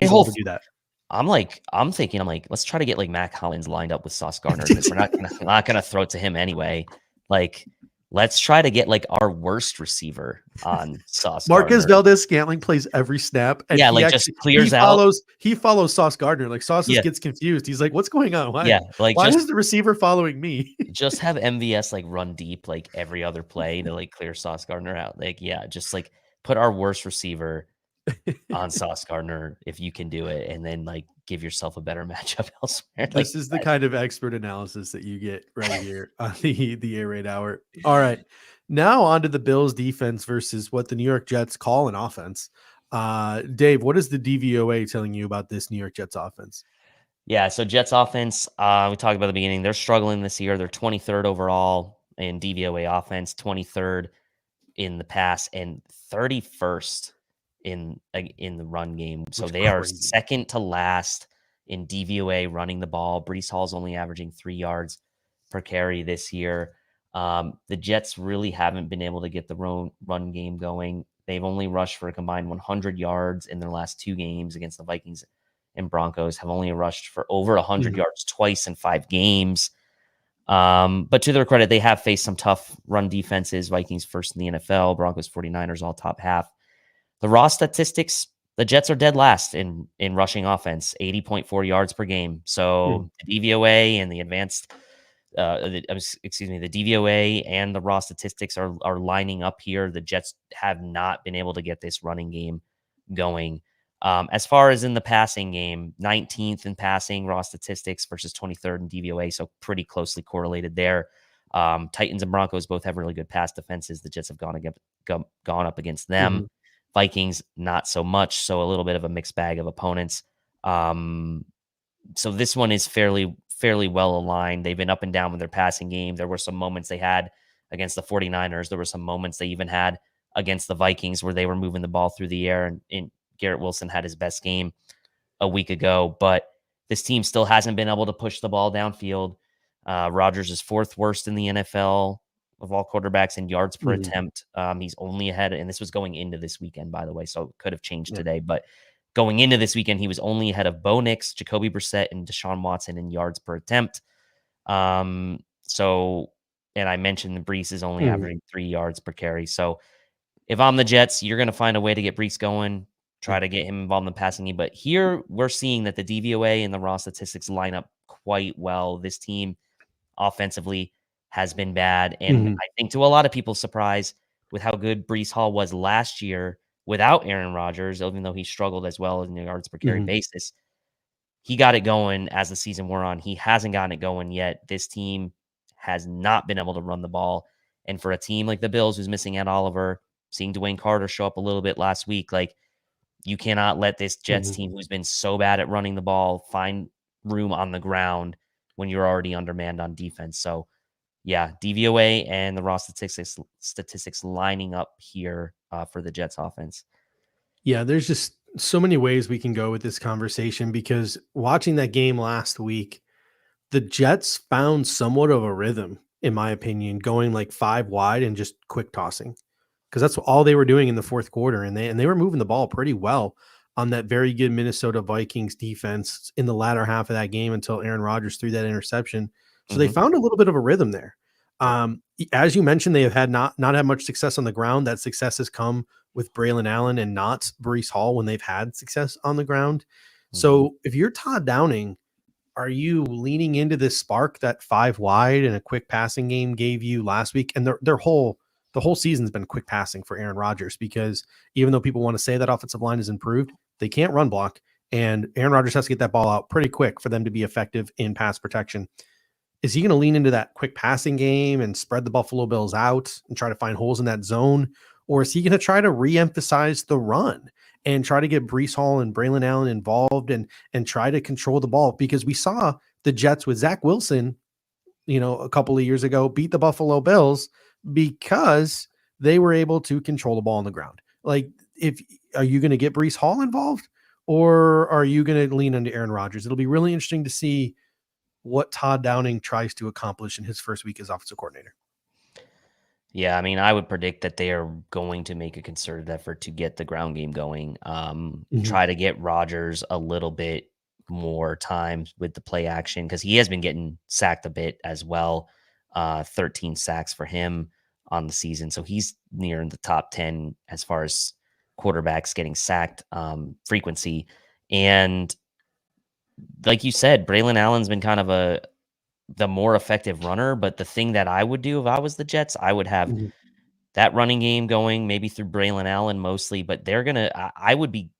He's able to do that. I'm thinking, let's try to get like Mac Hollins lined up with Sauce Gardner because we're not gonna throw it to him anyway. Like, let's try to get like our worst receiver on Sauce Marquez Gardner. Valdez-Scantling plays every snap, and just clears out. He follows Sauce Gardner. Like Sauce gets confused. He's like, "What's going on? Why? Why is the receiver following me?" Just have MVS like run deep like every other play to like clear Sauce Gardner out. Like, just like put our worst receiver on Sauce Gardner if you can do it, and then like give yourself a better matchup elsewhere. This is the kind of expert analysis that you get right here on the Air Raid Hour. All right, Now on to the Bills defense versus what the New York Jets call an offense. Dave, what is the DVOA telling you about this New York Jets offense? Yeah, so Jets offense, we talked about at the beginning, they're struggling this year. They're 23rd overall in DVOA offense, 23rd in the pass, and 31st in the run game. So Which they are crazy. second to last in DVOA running the ball. Brees Hall's only averaging 3 yards per carry this year. The Jets really haven't been able to get the run game going. They've only rushed for a combined 100 yards in their last 2 games against the Vikings and Broncos, have only rushed for over 100 Mhm. yards twice in 5 games. But to their credit, they have faced some tough run defenses. Vikings first in the NFL, Broncos, 49ers all top half. The raw statistics, the Jets are dead last in rushing offense, 80.4 yards per game. Mhm. So the DVOA and the advanced, the DVOA and the raw statistics are lining up here. The Jets have not been able to get this running game going. As far as in the passing game, 19th in passing raw statistics versus 23rd in DVOA, so pretty closely correlated there. Titans and Broncos both have really good pass defenses. The Jets have gone up against them. Mhm. Vikings not so much, so a little bit of a mixed bag of opponents. So this one is fairly well aligned. They've been up and down with their passing game. There were some moments they had against the 49ers. There were some moments they even had against the Vikings where they were moving the ball through the air, and Garrett Wilson had his best game a week ago. But this team still hasn't been able to push the ball downfield. Rodgers is 4th worst in the NFL of all quarterbacks in yards per Mhm. attempt. He's only ahead, and this was going into this weekend, by the way, so it could have changed Yeah. today. But going into this weekend, he was only ahead of Bo Nix, Jacoby Brissett, and Deshaun Watson in yards per attempt. So, and I mentioned the Brees is only Mhm. averaging 3 yards per carry. So if I'm the Jets, you're going to find a way to get Brees going, try Yeah. to get him involved in the passing game. But here we're seeing that the DVOA and the raw statistics line up quite well. This team offensively has been bad. And Mhm. I think to a lot of people's surprise, with how good Brees Hall was last year without Aaron Rodgers, even though he struggled as well in the yards per carry Mhm. basis, he got it going as the season wore on. He hasn't gotten it going yet. This team has not been able to run the ball. And for a team like the Bills, who's missing Ed Oliver, seeing Dwayne Carter show up a little bit last week, like you cannot let this Jets Mhm. team, who's been so bad at running the ball, find room on the ground when you're already undermanned on defense. So, yeah, DVOA and the raw statistics lining up here for the Jets offense. Yeah, there's just so many ways we can go with this conversation because watching that game last week, the Jets found somewhat of a rhythm, in my opinion, going like 5 wide and just quick tossing. Because that's all they were doing in the fourth quarter, and they were moving the ball pretty well on that very good Minnesota Vikings defense in the latter half of that game until Aaron Rodgers threw that interception. So they Mm-hmm. found a little bit of a rhythm there. Yep. As you mentioned, they have had not had much success on the ground. That success has come with Braylon Allen and not Brees Hall when they've had success on the ground. Mm-hmm. So if you're Todd Downing, are you leaning into this spark that 5 wide and a quick passing game gave you last week? And the whole season's been quick passing for Aaron Rodgers because even though people want to say that offensive line is improved, they can't run block. And Aaron Rodgers has to get that ball out pretty quick for them to be effective in pass protection. Is he going to lean into that quick passing game and spread the Buffalo Bills out and try to find holes in that zone? Or is he going to try to re-emphasize the run and try to get Brees Hall and Braylon Allen involved and try to control the ball? Because we saw the Jets with Zach Wilson, a couple of years ago, beat the Buffalo Bills because they were able to control the ball on the ground. Like, if are you going to get Brees Hall involved, or are you going to lean into Aaron Rodgers? It'll be really interesting to see what Todd Downing tries to accomplish in his first week as offensive coordinator. Yeah, I mean, I would predict that they are going to make a concerted effort to get the ground game going. Mhm. Try to get Rodgers a little bit more time with the play action because he has been getting sacked a bit as well. 13 sacks for him on the season, so he's near in the top 10 as far as quarterbacks getting sacked frequency. And like you said, Braylon Allen's been kind of the more effective runner. But the thing that I would do if I was the Jets, I would have Mhm. that running game going, maybe through Braylon Allen mostly, but I would be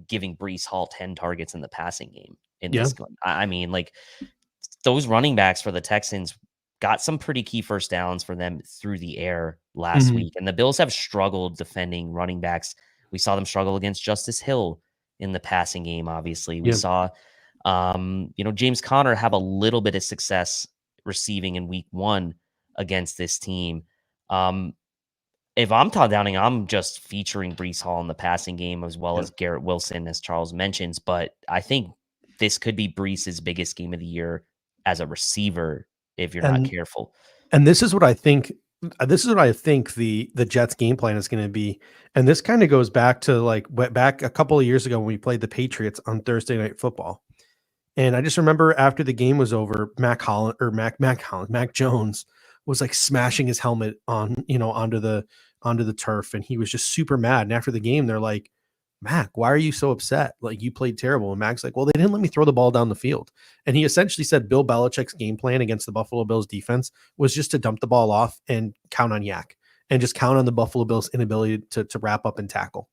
giving Brees Hall 10 targets in the passing game in Yeah. this one. I mean, like those running backs for the Texans got some pretty key first downs for them through the air last week. And the Bills have struggled defending running backs. We saw them struggle against Justice Hill in the passing game, obviously. We Yeah. saw, James Conner have a little bit of success receiving in week 1 against this team. If I'm Todd Downing, I'm just featuring Breece Hall in the passing game as well Yeah. as Garrett Wilson, as Charles mentions. But I think this could be Breece's biggest game of the year as a receiver if you're not And careful. And this is what I think. This is what I think the Jets game plan is going to be. And this kind of goes back to back a couple of years ago when we played the Patriots on Thursday Night Football. And I just remember after the game was over, Mac Jones was like smashing his helmet onto the turf, and he was just super mad. And after the game, they're like, Mac, why are you so upset? Like, you played terrible. And Mac's like, well, they didn't let me throw the ball down the field. And he essentially said Bill Belichick's game plan against the Buffalo Bills defense was just to dump the ball off and count on Yak and just count on the Buffalo Bills' inability to wrap up and tackle.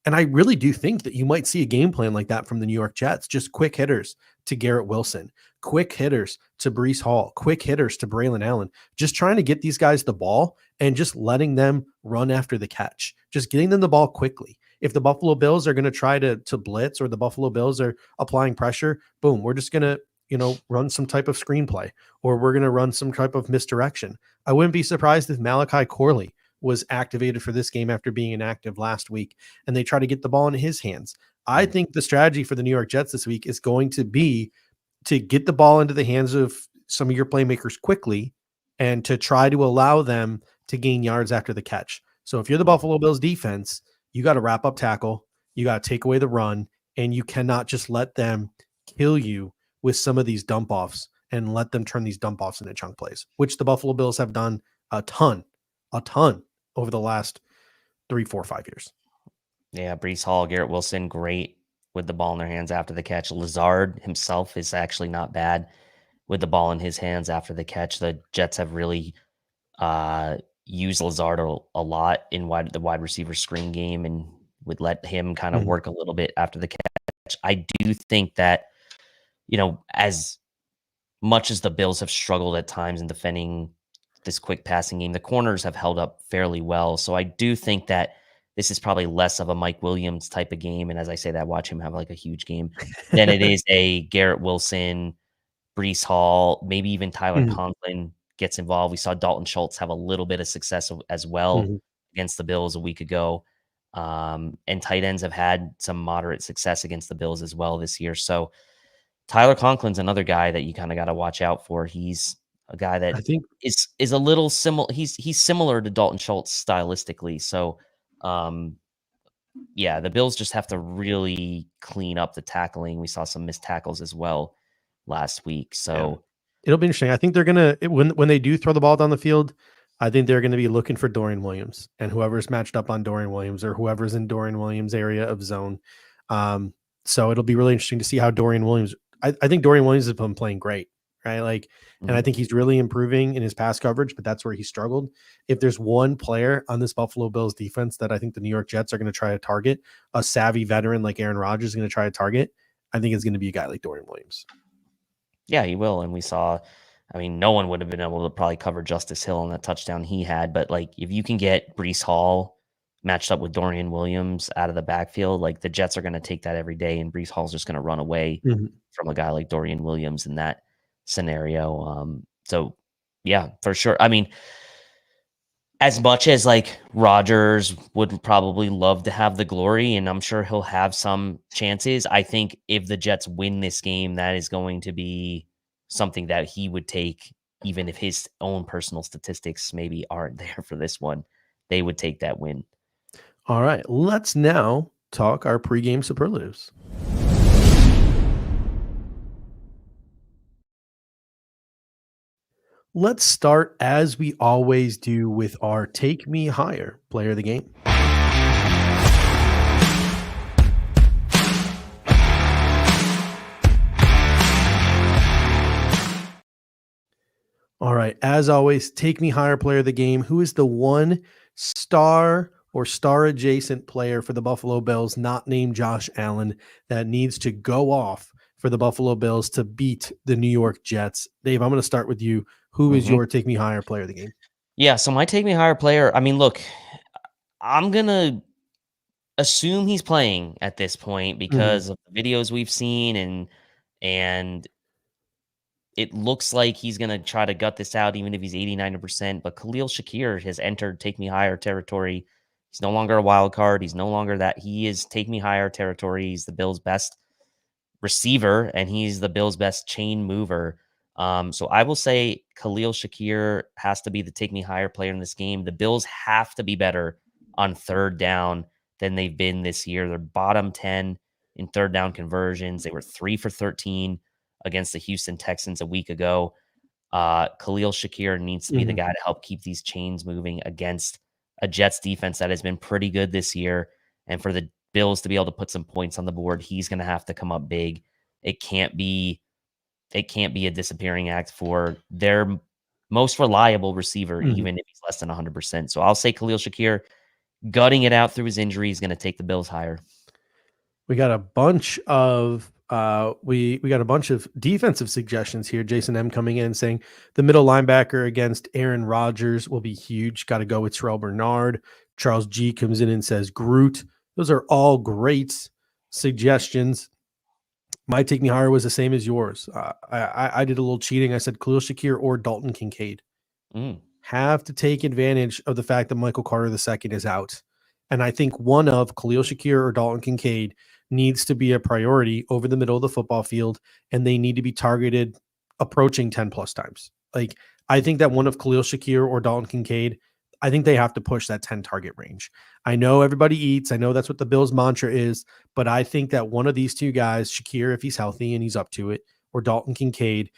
And I really do think that you might see a game plan like that from the New York Jets, just quick hitters to Garrett Wilson, quick hitters to Breece Hall, quick hitters to Braylon Allen, just trying to get these guys the ball and just letting them run after the catch, just getting them the ball quickly. If the Buffalo Bills are going to try to blitz, or the Buffalo Bills are applying pressure, boom, we're just going to, run some type of screenplay, or we're going to run some type of misdirection. I wouldn't be surprised if Malachi Corley was activated for this game after being inactive last week, and they try to get the ball in his hands. I think the strategy for the New York Jets this week is going to be to get the ball into the hands of some of your playmakers quickly and to try to allow them to gain yards after the catch. So if you're the Buffalo Bills defense, you got to wrap up tackle, you got to take away the run, and you cannot just let them kill you with some of these dump offs and let them turn these dump offs into chunk plays, which the Buffalo Bills have done a ton over the last 3, 4, 5 years. Yeah, Breece Hall, Garrett Wilson, great with the ball in their hands after the catch. Lazard himself is actually not bad with the ball in his hands after the catch. The Jets have really used Lazard a lot in the wide receiver screen game, and would let him kind of work a little bit after the catch. I do think that, as much as the Bills have struggled at times in defending this quick passing game, the corners have held up fairly well. So I do think that this is probably less of a Mike Williams type of game. And as I say that, watch him have like a huge game than it is a Garrett Wilson, Breece Hall, maybe even Tyler Conklin gets involved. We saw Dalton Schultz have a little bit of success as well against the Bills a week ago. And tight ends have had some moderate success against the Bills as well this year. So Tyler Conklin's another guy that you kind of got to watch out for. He's a guy that I think is a little similar. He's similar to Dalton Schultz stylistically. So, yeah, the Bills just have to really clean up the tackling. We saw some missed tackles as well last week. So it'll be interesting. I think they're gonna when they do throw the ball down the field, I think they're going to be looking for Dorian Williams, and whoever's matched up on Dorian Williams, or whoever's in Dorian Williams' area of zone. So it'll be really interesting to see how Dorian Williams. I think Dorian Williams has been playing great, right? And I think he's really improving in his pass coverage, but that's where he struggled. If there's one player on this Buffalo Bills defense that I think the New York Jets are going to try to target, a savvy veteran like Aaron Rodgers is going to try to target, I think it's going to be a guy like Dorian Williams. Yeah, he will. And we saw, no one would have been able to probably cover Justice Hill on that touchdown he had. But if you can get Breece Hall matched up with Dorian Williams out of the backfield, the Jets are going to take that every day, and Breece Hall's just going to run away from a guy like Dorian Williams in that scenario. So yeah, for sure. As much as Rodgers would probably love to have the glory, and I'm sure he'll have some chances, I think if the Jets win this game, that is going to be something that he would take, even if his own personal statistics maybe aren't there for this one. They would take that win. All right, let's now talk our pregame superlatives. Let's start, as we always do, with our Take Me Higher player of the game. All right, as always, Take Me Higher player of the game. Who is the one star or star-adjacent player for the Buffalo Bills, not named Josh Allen, that needs to go off for the Buffalo Bills to beat the New York Jets? Dave, I'm going to start with you. Who is your take me higher player of the game? Yeah, so my take me higher player, I mean, look, I'm going to assume he's playing at this point because of the videos we've seen and it looks like he's going to try to gut this out even if he's 80-90%, but Khalil Shakir has entered take me higher territory. He's no longer a wild card. He's no longer that. He is take me higher territory. He's the Bills' best receiver and he's the Bills' best chain mover. So I will say Khalil Shakir has to be the take me higher player in this game. The Bills have to be better on third down than they've been this year. They're bottom 10 in third down conversions. They were 3 for 13 against the Houston Texans a week ago. Khalil Shakir needs to be the guy to help keep these chains moving against a Jets defense that has been pretty good this year. And for the Bills to be able to put some points on the board, he's going to have to come up big. It can't be a disappearing act for their most reliable receiver, even if he's less than 100%. So I'll say Khalil Shakir gutting it out through his injury is going to take the Bills higher. We got a bunch of we got a bunch of defensive suggestions here. Jason M coming in saying the middle linebacker against Aaron Rodgers will be huge. Got to go with Terrell Bernard. Charles G comes in and says Groot. Those are all great suggestions. My take me higher was the same as yours. I did a little cheating. I said Khalil Shakir or Dalton Kincaid. Have to take advantage of the fact that Michael Carter II is out. And I think one of Khalil Shakir or Dalton Kincaid needs to be a priority over the middle of the football field, and they need to be targeted approaching 10 plus times. Like, I think that one of Khalil Shakir or Dalton Kincaid, I think they have to push that 10 target range. I know everybody eats. I know that's what the Bills mantra is, but I think that one of these two guys, Shakir, if he's healthy and he's up to it, or Dalton Kincaid,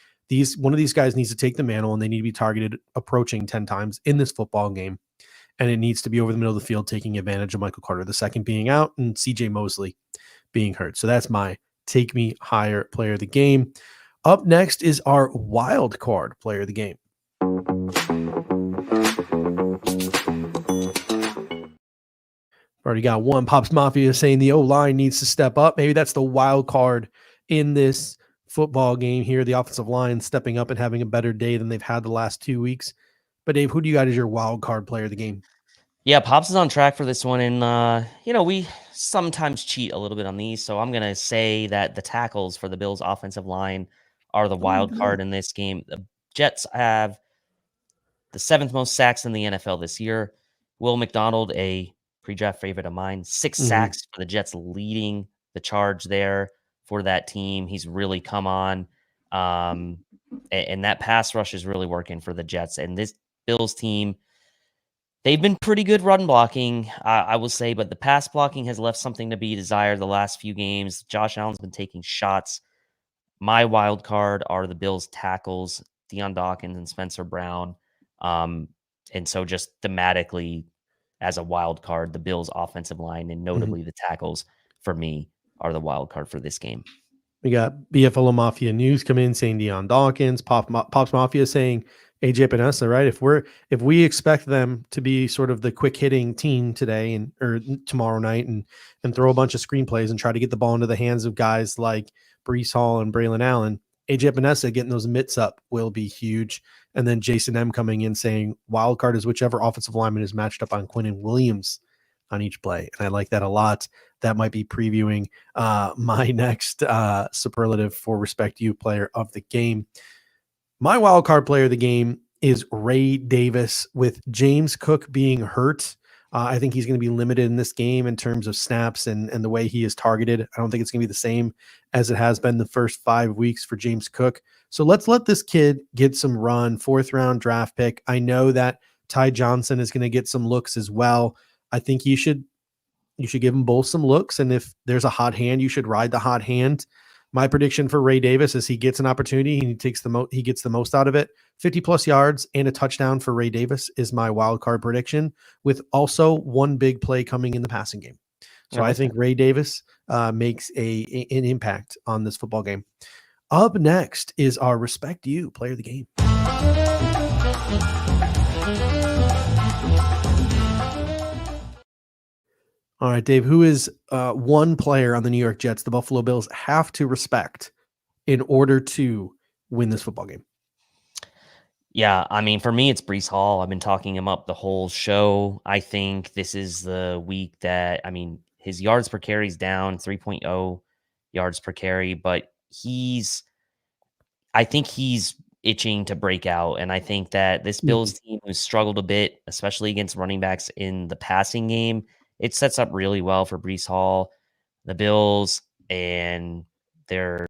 one of these guys needs to take the mantle and they need to be targeted approaching 10 times in this football game. And it needs to be over the middle of the field, taking advantage of Michael Carter II being out and CJ Mosley being hurt. So that's my take me higher player of the game. Up next is our wild card player of the game. Already got one. Pops Mafia saying the O-line needs to step up. Maybe that's the wild card in this football game here. The offensive line stepping up and having a better day than they've had the last 2 weeks. But Dave, who do you got as your wild card player of the game? Yeah, Pops is on track for this one. And, we sometimes cheat a little bit on these. So I'm going to say that the tackles for the Bills offensive line are the wild card in this game. The Jets have the 7th most sacks in the NFL this year. Will McDonald, a pre-draft favorite of mine, 6 sacks for the Jets, leading the charge there for that team. He's really come on. And that pass rush is really working for the Jets. And this Bills team, they've been pretty good run blocking, I will say, but the pass blocking has left something to be desired the last few games. Josh Allen's been taking shots. My wild card are the Bills tackles, Deion Dawkins and Spencer Brown. And so just thematically, as a wild card, the Bills offensive line and notably the tackles for me are the wild card for this game. We got BFLO Mafia News coming in saying Deion Dawkins, Pops Mafia saying AJ Epinesa, right? If we expect them to be sort of the quick hitting team today or tomorrow night and throw a bunch of screenplays and try to get the ball into the hands of guys like Breece Hall and Braylon Allen, AJ Epinesa getting those mitts up will be huge. And then Jason M coming in saying wild card is whichever offensive lineman is matched up on Quinnen Williams on each play. And I like that a lot. That might be previewing my next superlative for Respect You player of the game. My wild card player of the game is Ray Davis. With James Cook being hurt, I think he's going to be limited in this game in terms of snaps and the way he is targeted. I don't think it's going to be the same as it has been the first 5 weeks for James Cook. So let's let this kid get some run. 4th round draft pick. I know that Ty Johnson is going to get some looks as well. I think you should give them both some looks. And if there's a hot hand, you should ride the hot hand. My prediction for Ray Davis is he gets an opportunity and he gets the most out of it. 50 plus yards and a touchdown for Ray Davis is my wild card prediction, with also one big play coming in the passing game. So I think Ray Davis makes an impact on this football game. Up next is our Respect You player of the game. All right, Dave, who is one player on the New York Jets the Buffalo Bills have to respect in order to win this football game? Yeah, I mean, for me, it's Brees Hall. I've been talking him up the whole show. I think this is the week that, I mean, his yards per carry is down 3.0 yards per carry, but I think he's itching to break out. And I think that this Mhm. Bills team, who's struggled a bit, especially against running backs in the passing game, it sets up really well for Brees Hall, the Bills, and their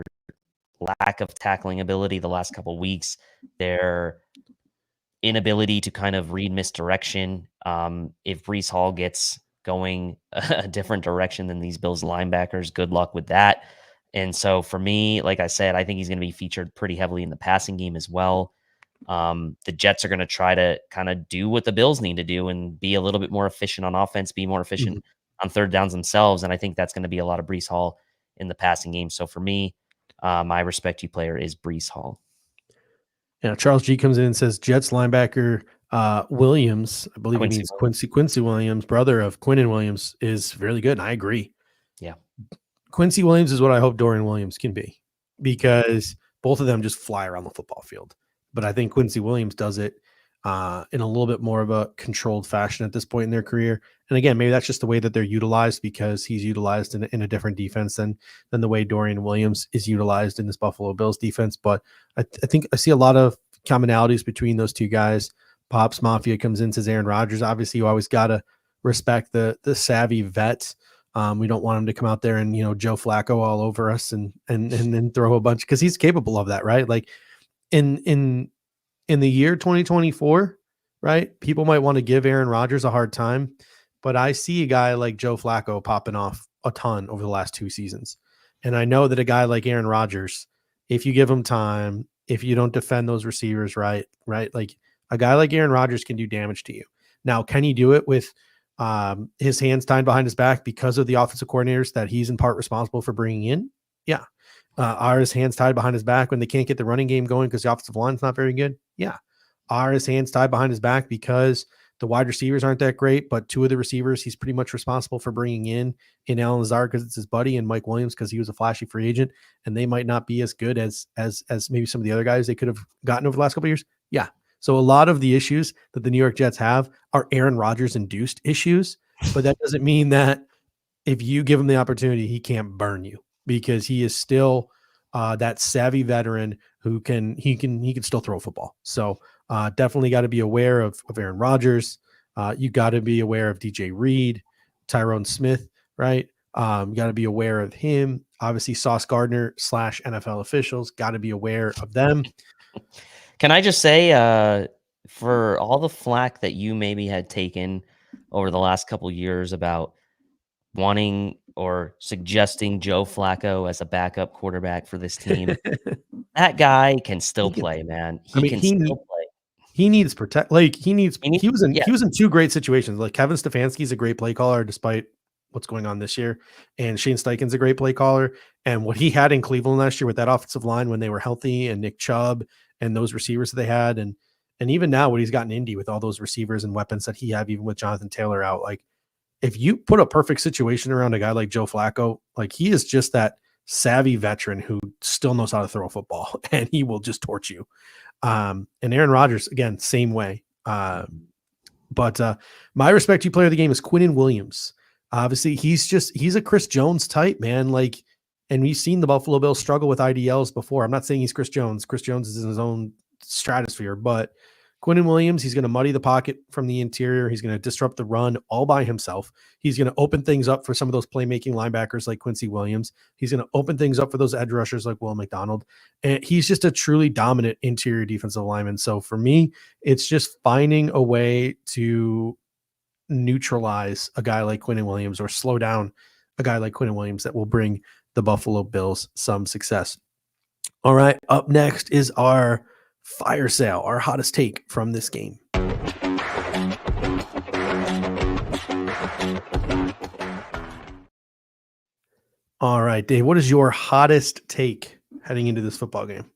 lack of tackling ability the last couple weeks, their inability to kind of read misdirection. If Brees Hall gets going a different direction than these Bills linebackers, good luck with that. And so for me, like I said, I think he's going to be featured pretty heavily in the passing game as well. The Jets are going to try to kind of do what the Bills need to do and be a little bit more efficient on offense, be more efficient Mhm. on third downs themselves. And I think that's going to be a lot of Brees Hall in the passing game. So for me, my respect you player is Brees Hall. Yeah, Charles G comes in and says Jets linebacker Williams, I believe he Quincy means Williams. Quincy Williams, brother of Quinnen Williams, is really good. And I agree. Yeah. Quincy Williams is what I hope Dorian Williams can be, because both of them just fly around the football field. But I think Quincy Williams does it in a little bit more of a controlled fashion at this point in their career. And again, maybe that's just the way that they're utilized, because he's utilized in a different defense than the way Dorian Williams is utilized in this Buffalo Bills defense. But I think I see a lot of commonalities between those two guys. Pops Mafia comes in, says Aaron Rodgers. Obviously, you always got to respect the savvy vet. We don't want him to come out there and Joe Flacco all over us and then throw a bunch, because he's capable of that, right? Like in the year 2024, right? People might want to give Aaron Rodgers a hard time, but I see a guy like Joe Flacco popping off a ton over the last 2 seasons. And I know that a guy like Aaron Rodgers, if you give him time, if you don't defend those receivers right, like a guy like Aaron Rodgers can do damage to you. Now, can he do it with his hands tied behind his back because of the offensive coordinators that he's in part responsible for bringing in? Yeah. Are his hands tied behind his back when they can't get the running game going because the offensive line's not very good? Yeah. Are his hands tied behind his back because the wide receivers aren't that great, but two of the receivers he's pretty much responsible for bringing in Alan Lazard because it's his buddy, and Mike Williams because he was a flashy free agent, and they might not be as good as maybe some of the other guys they could have gotten over the last couple of years? Yeah. So a lot of the issues that the New York Jets have are Aaron Rodgers induced issues, but that doesn't mean that if you give him the opportunity, he can't burn you, because he is still that savvy veteran who can still throw a football. So definitely got to be aware of Aaron Rodgers. You got to be aware of DJ Reed, Tyrone Smith, right? Got to be aware of him. Obviously, Sauce Gardner / NFL officials, got to be aware of them. Can I just say, for all the flack that you maybe had taken over the last couple years about wanting or suggesting Joe Flacco as a backup quarterback for this team, that guy can still He can. play, man. I He mean, can still play. he needs protect. Like He need, yeah, he was in two great situations. Like Kevin Stefanski's a great play caller despite what's going on this year, and Shane Steichen's a great play caller. And what he had in Cleveland last year with that offensive line when they were healthy, and Nick Chubb and those receivers that they had, and even now what he's got in Indy with all those receivers and weapons that he have, even with Jonathan Taylor out, like if you put a perfect situation around a guy like Joe Flacco, like he is just that savvy veteran who still knows how to throw a football, and he will just torch you. And Aaron Rodgers, again, same way. But my respect you player of the game is Quinnen Williams. Obviously, he's a Chris Jones type, man. Like, and we've seen the Buffalo Bills struggle with IDLs before. I'm not saying he's Chris Jones. Chris Jones is in his own stratosphere, but Quinnen Williams, he's going to muddy the pocket from the interior. He's going to disrupt the run all by himself. He's going to open things up for some of those playmaking linebackers like Quincy Williams. He's going to open things up for those edge rushers like Will McDonald. And he's just a truly dominant interior defensive lineman. So for me, it's just finding a way to neutralize a guy like Quinnen Williams, or slow down a guy like Quinnen Williams, that will bring the Buffalo Bills some success. All right, up next is our fire sale, our hottest take from this game. All right, Dave, what is your hottest take heading into this football game?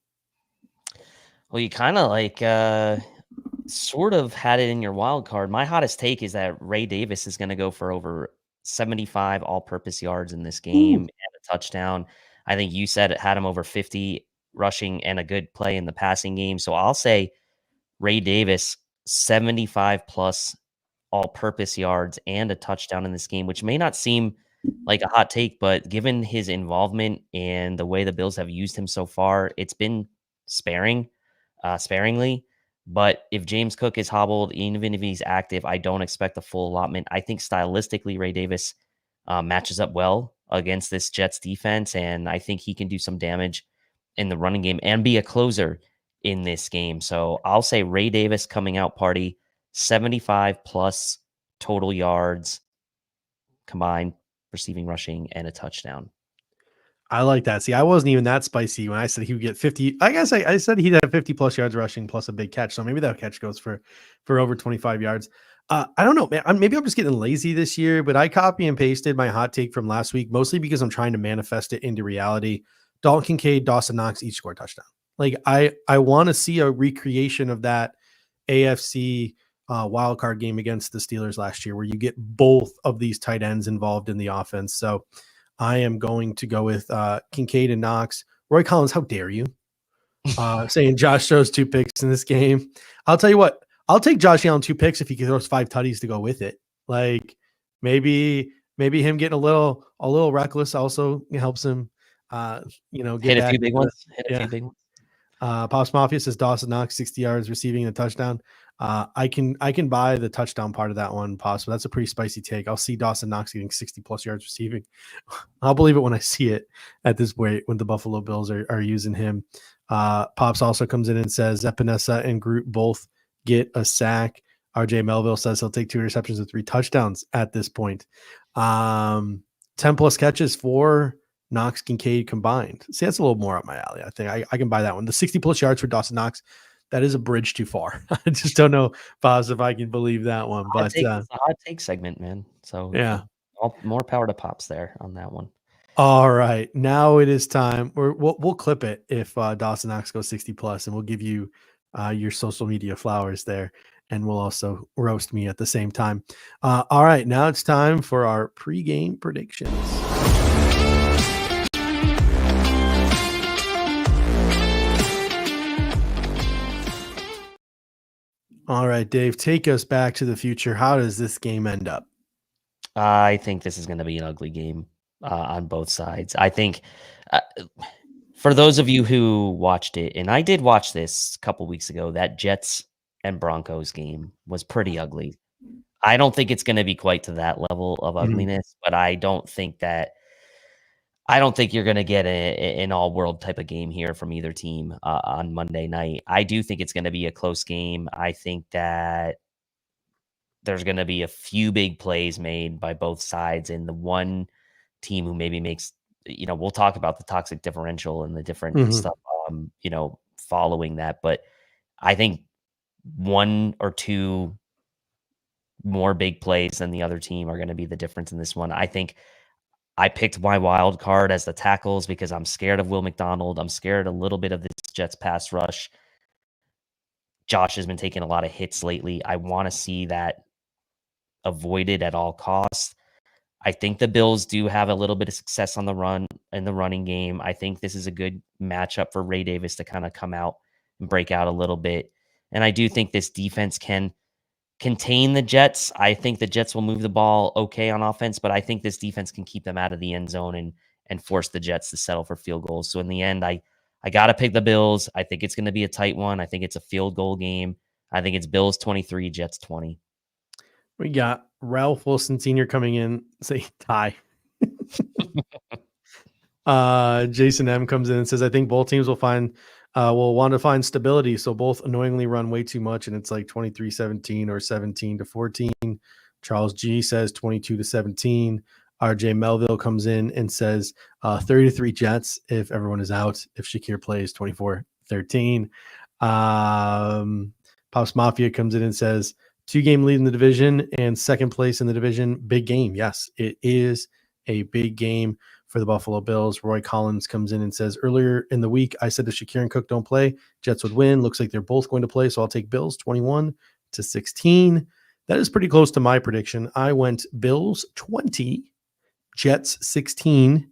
Well, you kind of sort of had it in your wild card. My hottest take is that Ray Davis is going to go for over 75 all-purpose yards in this game and a touchdown. I think you said it had him over 50 rushing and a good play in the passing game. So I'll say Ray Davis, 75 plus all-purpose yards and a touchdown in this game, which may not seem like a hot take, but given his involvement and the way the Bills have used him so far, it's been sparingly. But if James Cook is hobbled, even if he's active, I don't expect a full allotment. I think stylistically, Ray Davis matches up well against this Jets defense, and I think he can do some damage in the running game and be a closer in this game. So I'll say Ray Davis coming out party, 75 plus total yards combined, receiving, rushing, and a touchdown. I like that. See, I wasn't even that spicy when I said he would get 50. I guess I said he'd have 50 plus yards rushing plus a big catch. So maybe that catch goes for over 25 yards. I don't know, man. Maybe I'm just getting lazy this year, but I copy and pasted my hot take from last week, mostly because I'm trying to manifest it into reality. Dalton Kincaid, Dawson Knox each score a touchdown. Like I want to see a recreation of that AFC wild card game against the Steelers last year, where you get both of these tight ends involved in the offense. So I am going to go with Kincaid and Knox. Roy Collins, how dare you? Saying Josh throws 2 picks in this game. I'll tell you what, I'll take Josh Allen 2 picks if he throws 5 tutties to go with it. Like maybe him getting a little reckless also helps him get Hit a back few big ones. Hit a few big ones. Pops Mafia says Dawson Knox 60 yards receiving a touchdown. I can buy the touchdown part of that one, Pops, but that's a pretty spicy take. I'll see Dawson Knox getting 60 plus yards receiving. I'll believe it when I see it at this point when the Buffalo Bills are using him. Pops also comes in and says Epinesa and Groot both get a sack. RJ Melville says he'll take 2 interceptions and 3 touchdowns at this point. 10 plus catches for Knox, Kincaid combined. See, that's a little more up my alley. I think I can buy that one. The 60 plus yards for Dawson Knox, that is a bridge too far. I just don't know, Pops, if I can believe that one. But it's a hot take segment, man. So yeah, more power to Pops there on that one. All right, now it is time. We'll clip it if Dawson Knox goes 60 plus, and we'll give you your social media flowers there, and we'll also roast me at the same time. All right, now it's time for our pregame predictions. All right, Dave, take us back to the future. How does this game end up? I think this is going to be an ugly game on both sides. I think for those of you who watched it, and I did watch this a couple weeks ago, that Jets and Broncos game was pretty ugly. I don't think it's going to be quite to that level of ugliness, but I don't think you're going to get an all-world type of game here from either team on Monday night. I do think it's going to be a close game. I think that there's going to be a few big plays made by both sides, and the one team who maybe makes, we'll talk about the toxic differential and the different stuff, following that. But I think 1 or 2 more big plays than the other team are going to be the difference in this one. I think I picked my wild card as the tackles because I'm scared of Will McDonald. I'm scared a little bit of this Jets pass rush. Josh has been taking a lot of hits lately. I want to see that avoided at all costs. I think the Bills do have a little bit of success on the run in the running game. I think this is a good matchup for Ray Davis to kind of come out and break out a little bit. And I do think this defense can contain the Jets. I think the Jets will move the ball okay on offense, but I think this defense can keep them out of the end zone and force the Jets to settle for field goals. So in the end, I got to pick the Bills. I think it's going to be a tight one. I think it's a field goal game. I think it's Bills 23, Jets 20. We got Ralph Wilson Sr. coming in, say tie. Jason M comes in and says, I think both teams will want to find stability. So both annoyingly run way too much. And it's like 23-17 or 17-14. Charles G says 22-17. RJ Melville comes in and says 30-3 Jets if everyone is out. If Shakir plays 24-13. Pops Mafia comes in and says 2-game lead in the division and second place in the division. Big game. Yes, it is a big game for the Buffalo Bills. Roy Collins comes in and says, earlier in the week, I said if Shakir and Cook don't play, Jets would win. Looks like they're both going to play. So I'll take Bills 21-16. That is pretty close to my prediction. I went Bills 20, Jets 16.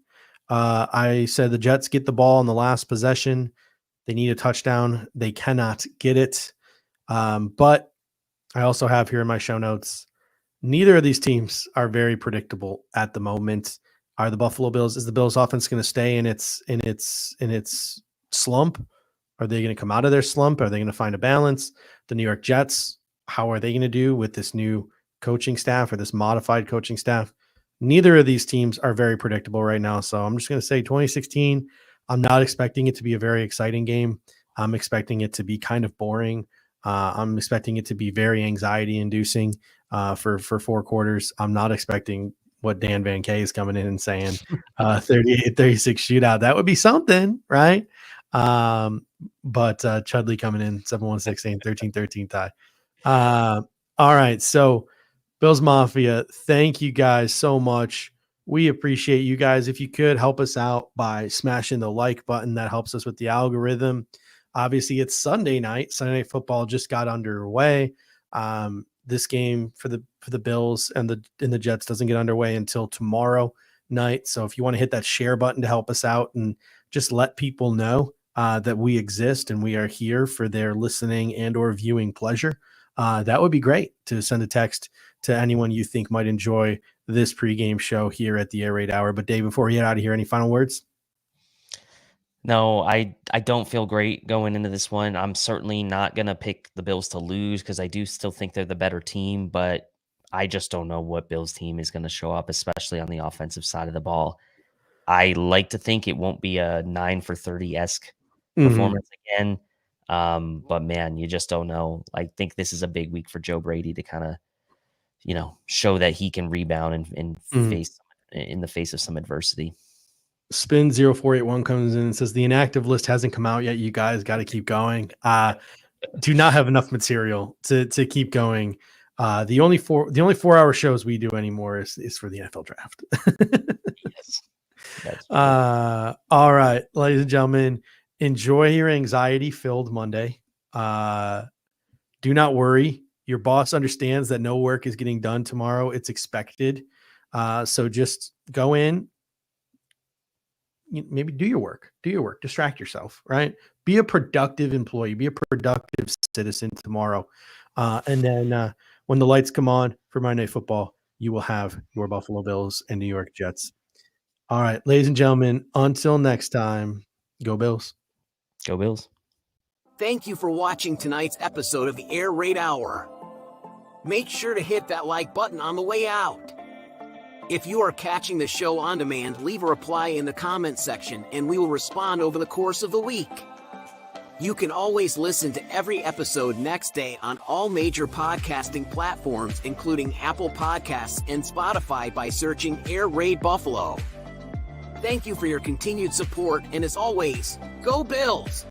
I said the Jets get the ball on the last possession. They need a touchdown. They cannot get it. But I also have here in my show notes, neither of these teams are very predictable at the moment. Are the Buffalo Bills? Is the Bills offense going to stay in its slump? Are they going to come out of their slump? Are they going to find a balance? The New York Jets, how are they going to do with this new coaching staff or this modified coaching staff? Neither of these teams are very predictable right now. So I'm just going to say 2016. I'm not expecting it to be a very exciting game. I'm expecting it to be kind of boring. I'm expecting it to be very anxiety inducing for 4 quarters. I'm not expecting what Dan Van Kay is coming in and saying 38-36 shootout. That would be something, right? But Chudley coming in 7-1-16, 13-13 tie. All right. So Bills Mafia, thank you guys so much. We appreciate you guys. If you could help us out by smashing the like button, that helps us with the algorithm. Obviously, it's Sunday night. Sunday Night Football just got underway. This game for the Bills and the Jets doesn't get underway until tomorrow night. So if you want to hit that share button to help us out and just let people know that we exist and we are here for their listening and or viewing pleasure, that would be great. To send a text to anyone you think might enjoy this pregame show here at the Air Raid Hour. But Dave, before we get out of here, any final words? No, I don't feel great going into this one. I'm certainly not going to pick the Bills to lose because I do still think they're the better team, but I just don't know what Bills team is going to show up, especially on the offensive side of the ball. I like to think it won't be a 9 for 30-esque performance again. But man, you just don't know. I think this is a big week for Joe Brady to kind of, show that he can rebound and face in the face of some adversity. Spin 0481 comes in and says the inactive list hasn't come out yet. You guys got to keep going. Do not have enough material to keep going. The only 4-hour shows we do anymore is for the NFL draft. Yes. That's all right, ladies and gentlemen, enjoy your anxiety-filled Monday. Do not worry. Your boss understands that no work is getting done tomorrow. It's expected. So just go in, maybe do your work, distract yourself, right? Be a productive employee, be a productive citizen tomorrow. And then when the lights come on for Monday Night Football, you will have your Buffalo Bills and New York Jets. All right, ladies and gentlemen, until next time, go Bills. Go Bills. Thank you for watching tonight's episode of the Air Raid Hour. Make sure to hit that like button on the way out. If you are catching the show on demand, leave a reply in the comments section and we will respond over the course of the week. You can always listen to every episode next day on all major podcasting platforms, including Apple Podcasts and Spotify, by searching Air Raid Buffalo. Thank you for your continued support, and as always, go Bills!